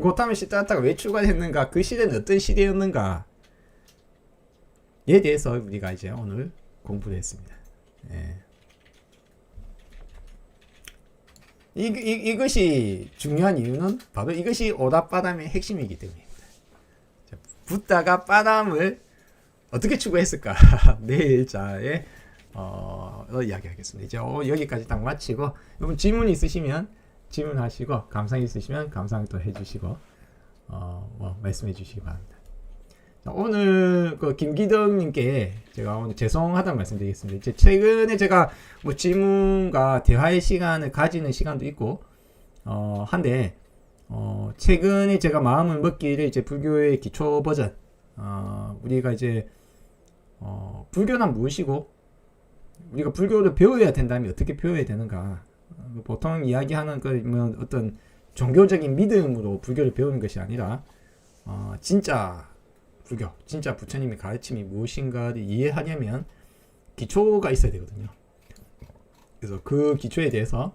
고타마 시다타가 왜 출가를 했는가, 그 시대는 어떤 시대였는가 에 대해서 우리가 이제 오늘 공부를 했습니다. 예. 이것이 중요한 이유는 바로 이것이 오다빠담의 핵심이기 때문입니다. 붓다가 빠담을 어떻게 추구했을까 내일자에 이야기하겠습니다. 이제 여기까지 딱 마치고, 여러분 질문 있으시면 질문하시고, 감상 있으시면 감상 또 해주시고 말씀해 주시기 바랍니다. 자, 오늘 김기덕님께 제가 오늘 죄송하다는 말씀드리겠습니다. 이제 최근에 제가 질문과 대화의 시간을 가지는 시간도 있고 한데 최근에 제가 마음을 먹기를 이제 불교의 기초 버전, 우리가 이제 불교란 무엇이고 우리가 불교를 배워야 된다면 어떻게 배워야 되는가. 보통 이야기하는 어떤 종교적인 믿음으로 불교를 배우는 것이 아니라 진짜 불교, 진짜 부처님의 가르침이 무엇인가를 이해하려면 기초가 있어야 되거든요. 그래서 그 기초에 대해서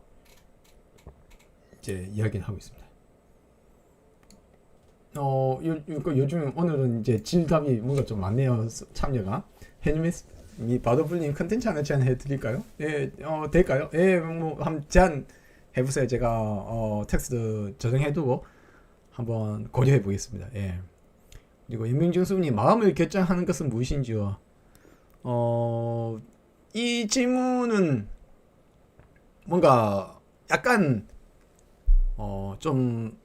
이제 이야기를 하고 있습니다. 요즘 오늘은 이제 질답이 뭔가 좀 많네요. 참여가. 해님이 바도불님 컨텐츠 하나 제안해 드릴까요? 예, 될까요? 예, 한번 제안 해보세요. 제가 텍스트 저장해두고 한번 고려해 보겠습니다. 예. 그리고 임명중수님, 마음을 결정하는 것은 무엇인지요? 이 질문은 뭔가 약간 좀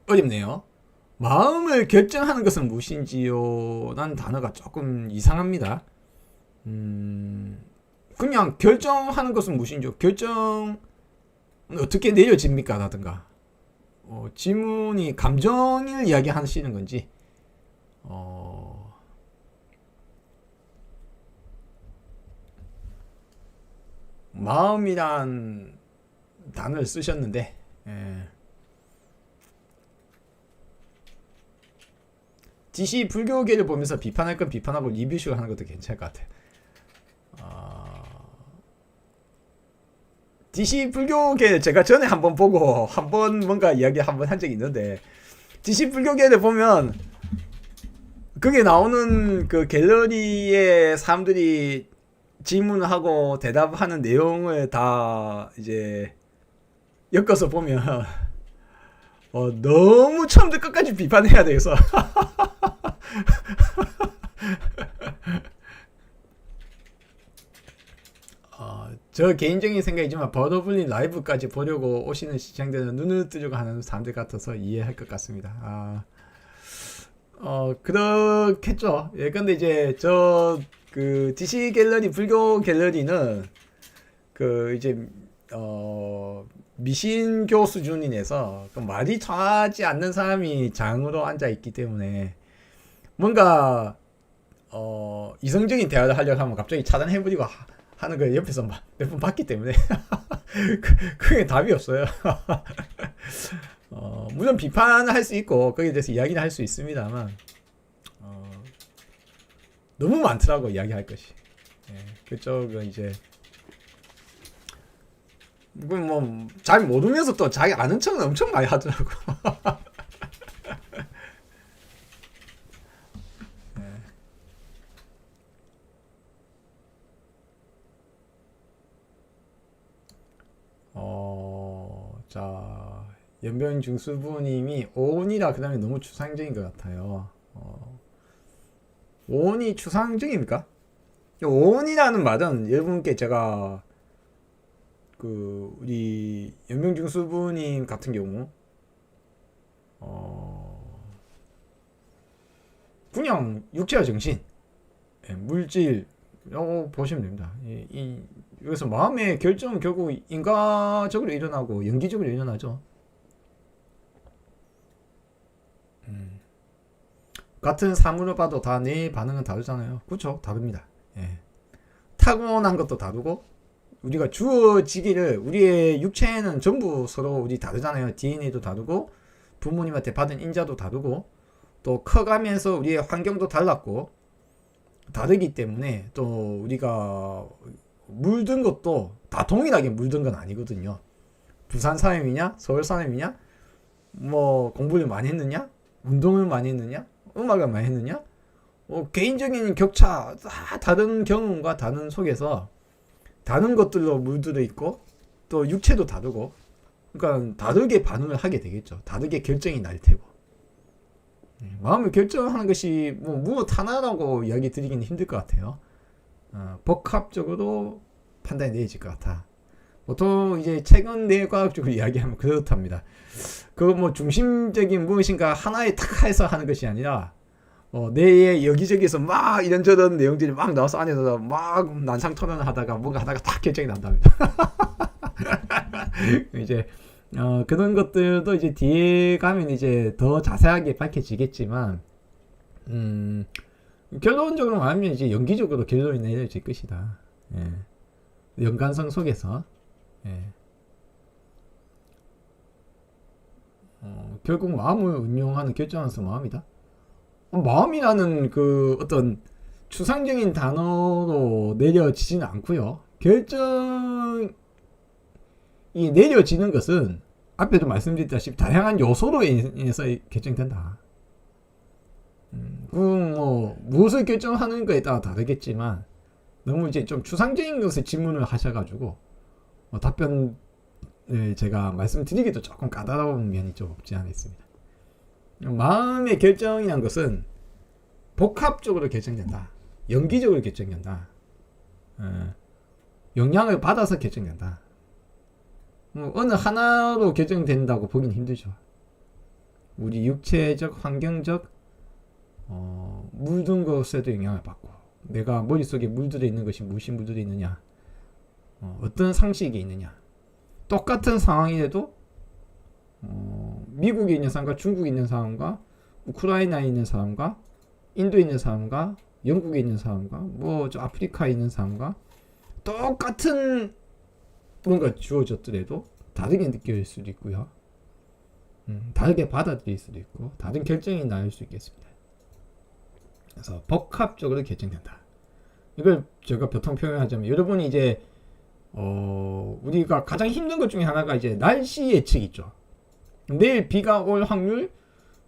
어렵네요. 마음을 결정하는 것은 무엇인지요? 라는 단어가 조금 이상합니다. 그냥 결정하는 것은 무엇인지요? 결정은 어떻게 내려집니까? 라든가 질문이 감정을 이야기하시는 건지 마음이란 단어를 쓰셨는데, 예. DC 불교계를 보면서 비판할 건 비판하고 리뷰식을 하는 것도 괜찮을 것 같아요. DC 불교계 제가 전에 한번 보고 한번 뭔가 이야기 한번 한 적이 있는데, DC 불교계를 보면 거기에 나오는 그 갤러리에 사람들이 질문하고 대답하는 내용을 다 이제 엮어서 보면 너무 처음부터 끝까지 비판해야 돼서 저 개인적인 생각이지만 버더블린 라이브까지 보려고 오시는 시청자들은 눈을 뜨려고 하는 사람들 같아서 이해할 것 같습니다. 그렇겠죠. 예, 근데 이제 그 DC 갤러리, 불교 갤러리는 이제 미신교 수준인에서 말이 통하지 않는 사람이 장으로 앉아 있기 때문에 뭔가 이성적인 대화를 하려고 하면 갑자기 차단해버리고 하는 걸 옆에서 몇 번 봤기 때문에 그게 답이 없어요. 물론 비판을 할 수 있고 거기에 대해서 이야기를 할 수 있습니다만 너무 많더라고 이야기할 것이. 그쪽은 이제 뭐 잘 모르면서 또 자기 아는 척은 엄청 많이 하더라고. 자, 연변 중수부님이 오온이라 그 다음에 너무 추상적인 것 같아요. 오온이 추상적입니까? 오온이라는 말은 여러분께 제가 우리 연변 중수부님 같은 경우 그냥 육체와 정신, 물질이라고 보시면 됩니다. 여기서 마음의 결정은 결국 인과적으로 일어나고 연기적으로 일어나죠. 같은 사물을 봐도 다 내 반응은 다르잖아요. 그렇죠? 다릅니다. 타고난 것도 다르고 우리가 주어지기를 우리의 육체는 전부 서로 우리 다르잖아요. DNA도 다르고 부모님한테 받은 인자도 다르고 또 커가면서 우리의 환경도 달랐고 다르기 때문에 또 우리가 물든 것도 다 동일하게 물든 건 아니거든요. 부산 사람이냐 서울 사람이냐 뭐 공부를 많이 했느냐 운동을 많이 했느냐 음악을 많이 했느냐 개인적인 격차 다 다른 경험과 다른 속에서 다른 것들로 물들어 있고 또 육체도 다르고 그러니까 다르게 반응을 하게 되겠죠. 다르게 결정이 날 테고 마음을 결정하는 것이 뭐 무엇 하나라고 이야기 드리기는 힘들 것 같아요. 복합적으로 판단이 내려질 것 같아. 보통 이제 최근 뇌과학적으로 이야기하면 그렇답니다. 그거 뭐 중심적인 무엇인가 하나에 탁 해서 하는 것이 아니라 뇌의 여기저기서 막 이런저런 내용들이 막 나와서 안에서 막 난상토론을 하다가 뭔가 하다가 딱 결정이 난답니다. 이제 그런 것들도 이제 뒤에 가면 이제 더 자세하게 밝혀지겠지만 결론적으로 말하면 이제 연기적으로 결론이 내려질 것이다. 연관성 속에서 결국 마음을 운용하는 결정하는 마음이다. 마음이라는 그 어떤 추상적인 단어로 내려지지는 않고요. 결정이 내려지는 것은 앞에도 말씀드렸다시피 다양한 요소로 인해서 결정된다. 뭐 무엇을 결정하는 거에 따라 다르겠지만 너무 이제 좀 추상적인 것에 질문을 하셔가지고 답변을 제가 말씀드리기도 조금 까다로운 면이 좀 없지 않아 있습니다. 마음의 결정이란 것은 복합적으로 결정된다. 연기적으로 결정된다. 영향을 받아서 결정된다. 어느 하나로 결정된다고 보기는 힘들죠. 우리 육체적, 환경적, 물든 것에도 영향을 받고 내가 머릿속에 물들어 있는 것이 무엇이 물들어 있느냐 어떤 상식이 있느냐 똑같은 상황이라도 미국에 있는 사람과 중국에 있는 사람과 우크라이나에 있는 사람과 인도에 있는 사람과 영국에 있는 사람과 뭐 저 아프리카에 있는 사람과 똑같은 뭔가 주어졌더라도 다르게 느껴질 수도 있고요. 다르게 받아들일 수도 있고 다른 결정이 나올 수 있겠습니다. 그래서 복합적으로 결정된다. 이걸 제가 보통 표현하자면 여러분이 이제 우리가 가장 힘든 것 중에 하나가 이제 날씨 예측 있죠. 내일 비가 올 확률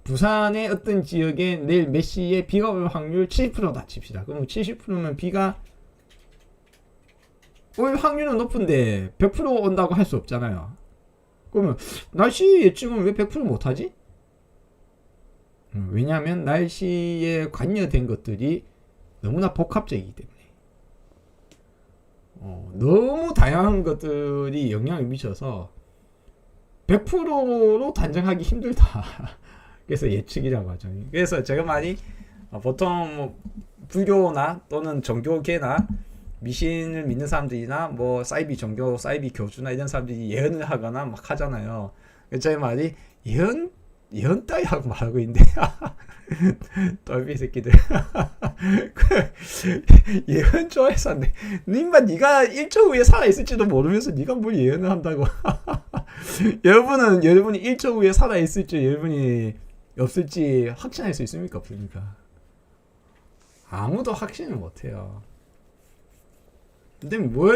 부산의 어떤 지역에 내일 몇 시에 비가 올 확률 70%다 칩시다. 그럼 70%면 비가 올 확률은 높은데 100% 온다고 할 수 없잖아요. 그러면 날씨 예측은 왜 100% 못하지? 왜냐하면 날씨에 관여된 것들이 너무나 복합적이기 때문에 너무 다양한 것들이 영향을 미쳐서 100%로 단정하기 힘들다. 그래서 예측이라고 하죠. 그래서 제가 많이 보통 뭐 불교나 또는 종교계나 미신을 믿는 사람들이나 뭐 사이비 종교, 사이비 교주나 이런 사람들이 예언을 하거나 막 하잖아요. 제 말이 예언 따위 하고 말하고 있는데 똘비 새끼들. 예언 좋아해서 안 돼. 님만 네가 1초 후에 살아있을지도 모르면서 네가 뭘 예언을 한다고. 여러분이 1초 후에 살아있을지 여러분이 없을지 확신할 수 있습니까? 없습니까? 아무도 확신을 못해요. 근데 뭐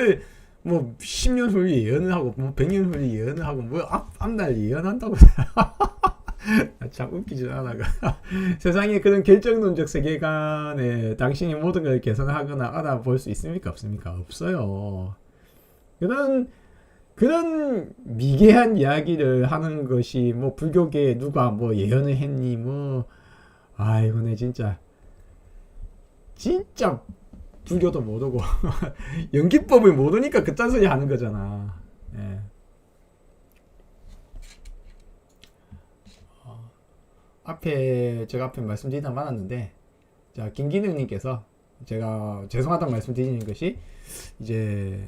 10년 후에 예언을 하고 뭐 100년 후에 예언을 하고 뭐 앞날 예언한다고. 참 웃기지 않아가. 세상에 그런 결정론적 세계관에 당신이 모든 걸 개선하거나 알아볼 수 있습니까? 없습니까? 없어요. 그런 미개한 이야기를 하는 것이 뭐 불교계에 누가 뭐 예언을 했니 뭐 아이고 내 진짜 불교도 모르고 연기법을 모르니까 그딴 소리 하는 거잖아. 예. 제가 앞에 말씀드리다 말았는데, 자, 김기능님께서 제가 죄송하다는 말씀드리는 것이 이제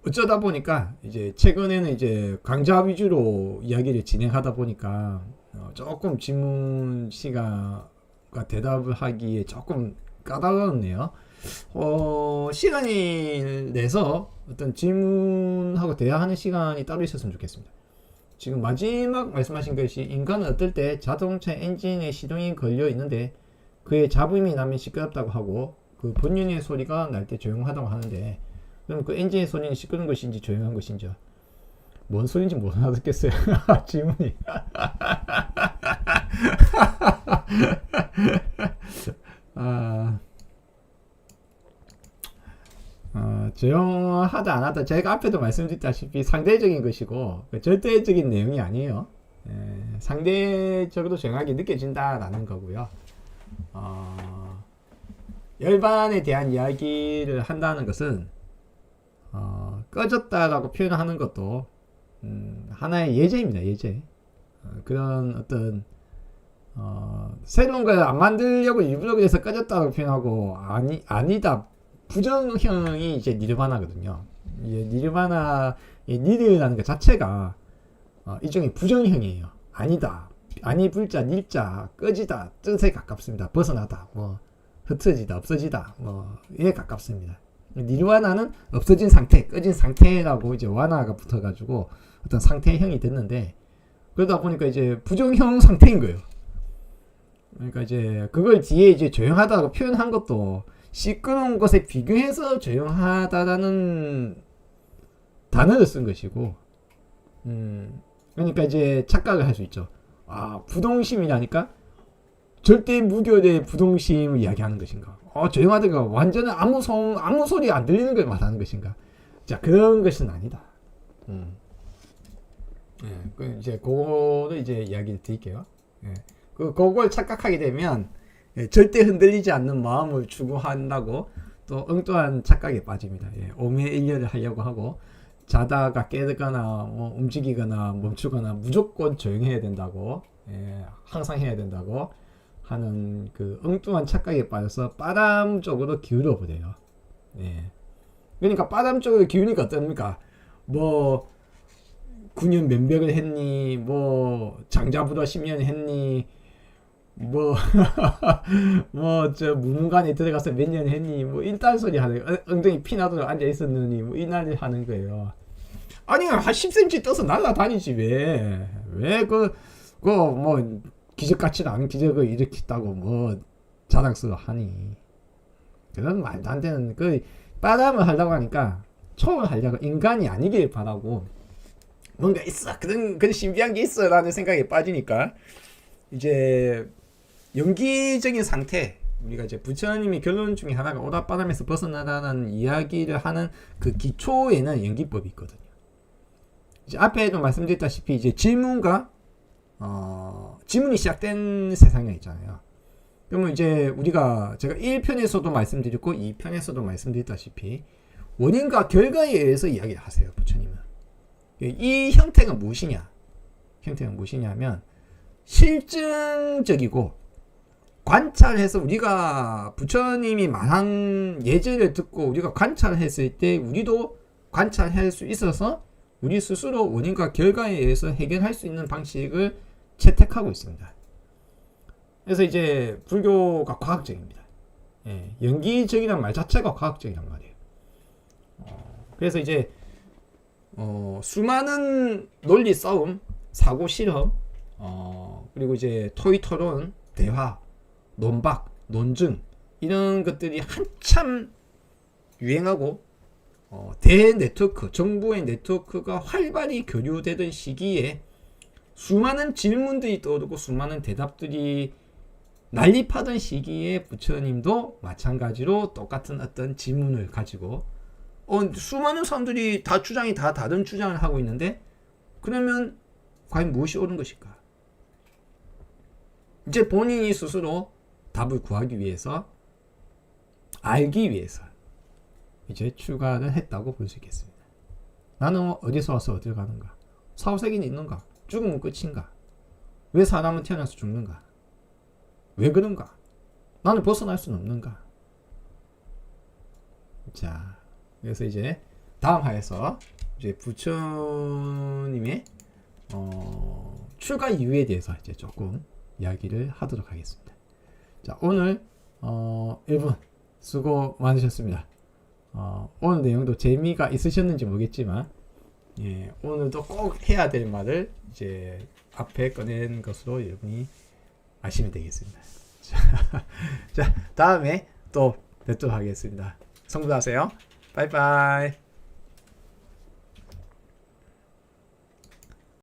어쩌다 보니까 이제 최근에는 이제 강좌 위주로 이야기를 진행하다 보니까 조금 질문 시간과 대답을 하기에 조금 까다롭네요. 시간이 내서 어떤 질문하고 대화하는 시간이 따로 있었으면 좋겠습니다. 지금 마지막 말씀하신 것이 인간은 어떨 때 자동차 엔진에 시동이 걸려 있는데 그의 잡음이 나면 시끄럽다고 하고 그 본연의 소리가 날 때 조용하다고 하는데 그럼 그 엔진의 소리는 시끄러운 것인지 조용한 것인지 뭔 소리인지 못 알아듣겠어요. 질문이. 조용하다 안 하다 제가 앞에도 말씀드렸다시피 상대적인 것이고 절대적인 내용이 아니에요. 상대적으로 조용하게 느껴진다라는 거고요. 열반에 대한 이야기를 한다는 것은 꺼졌다라고 표현하는 것도 하나의 예제입니다. 예제. 그런 어떤 새로운 걸 안 만들려고 일부러 그래서 꺼졌다고 표현하고 아니다. 부정형이 이제 니르바나거든요. 니르바나의 니르라는 것 자체가 일종의 부정형이에요. 아니다. 아니 불자, 닐자, 꺼지다, 뜻에 가깝습니다. 벗어나다, 뭐 흩어지다, 없어지다, 뭐에 가깝습니다. 니르바나는 없어진 상태, 꺼진 상태라고 이제 와나가 붙어가지고 어떤 상태형이 됐는데 그러다 보니까 이제 부정형 상태인 거예요. 그러니까 이제 그걸 뒤에 이제 조용하다고 표현한 것도 시끄러운 것에 비교해서 조용하다라는 단어를 쓴 것이고, 그러니까 이제 착각을 할 수 있죠. 부동심이라니까 절대 무교의 부동심을 이야기하는 것인가? 조용하다가 완전히 아무 소리 안 들리는 걸 말하는 것인가? 자, 그런 것은 아니다. 이제 그거를 이제 이야기를 드릴게요. 그걸 착각하게 되면 절대 흔들리지 않는 마음을 추구한다고 또 엉뚱한 착각에 빠집니다. 오매일려를 하려고 하고 자다가 깨거나 뭐 움직이거나 멈추거나 무조건 조용해야 된다고 항상 해야 된다고 하는 그 엉뚱한 착각에 빠져서 빠람 쪽으로 기울어 버려요. 그러니까 빠람 쪽으로 기우니까 어떻습니까? 뭐 9년 면벽을 했니? 뭐 장자부도 10년 했니? 저 무문관에 들어가서 몇 년 했니? 뭐 일단 소리 하는 엉덩이 피나도록 앉아 있었느니 뭐 이 난리 하는 거예요. 아니 한 10cm 떠서 날아다니지 왜 뭐 기적같지도 않은 기적을 일으켰다고 뭐 자랑스러워 하니. 그런 말도 안 되는 그 빠담을 하려고 하니까 초를 하려고 인간이 아니길 바라고 뭔가 있어 그런 신비한 게 있어라는 생각에 빠지니까 이제 연기적인 상태, 우리가 이제 부처님이 결론 중에 하나가 오락바람에서 벗어나라는 이야기를 하는 그 기초에는 연기법이 있거든요. 이제 앞에도 말씀드렸다시피 이제 질문이 시작된 세상이 있잖아요. 그러면 이제 제가 1편에서도 말씀드렸고 2편에서도 말씀드렸다시피 원인과 결과에 의해서 이야기를 하세요. 부처님은. 이 형태가 무엇이냐면 실증적이고 관찰해서 우리가 부처님이 말한 예제를 듣고 우리가 관찰했을 때 우리도 관찰할 수 있어서 우리 스스로 원인과 결과에 의해서 해결할 수 있는 방식을 채택하고 있습니다. 그래서 이제 불교가 과학적입니다. 예, 연기적이라는 말 자체가 과학적이란 말이에요. 그래서 이제 수많은 논리 싸움, 사고 실험, 그리고 이제 토의 토론, 대화, 논박, 논증 이런 것들이 한참 유행하고 대네트워크, 정부의 네트워크가 활발히 교류되던 시기에 수많은 질문들이 떠오르고 수많은 대답들이 난립하던 시기에 부처님도 마찬가지로 똑같은 어떤 질문을 가지고 수많은 사람들이 다 주장이 다 다른 주장을 하고 있는데 그러면 과연 무엇이 옳은 것일까? 이제 본인이 스스로 답을 구하기 위해서 알기 위해서 이제 출가를 했다고 볼 수 있겠습니다. 나는 어디서 와서 어디로 가는가? 사후세계는 있는가? 죽으면 끝인가? 왜 사람은 태어나서 죽는가? 왜 그런가? 나는 벗어날 수는 없는가? 자, 그래서 이제 다음 화에서 이제 부처님의 출가 이유에 대해서 이제 조금 이야기를 하도록 하겠습니다. 자, 오늘 1분 수고 많으셨습니다. 오늘 내용도 재미가 있으셨는지 모르겠지만 예, 오늘도 꼭 해야 될 말을 이제 앞에 꺼낸 것으로 여러분이 아시면 되겠습니다. 자, 다음에 또 뵙도록 하겠습니다. 성불하세요. 바이바이.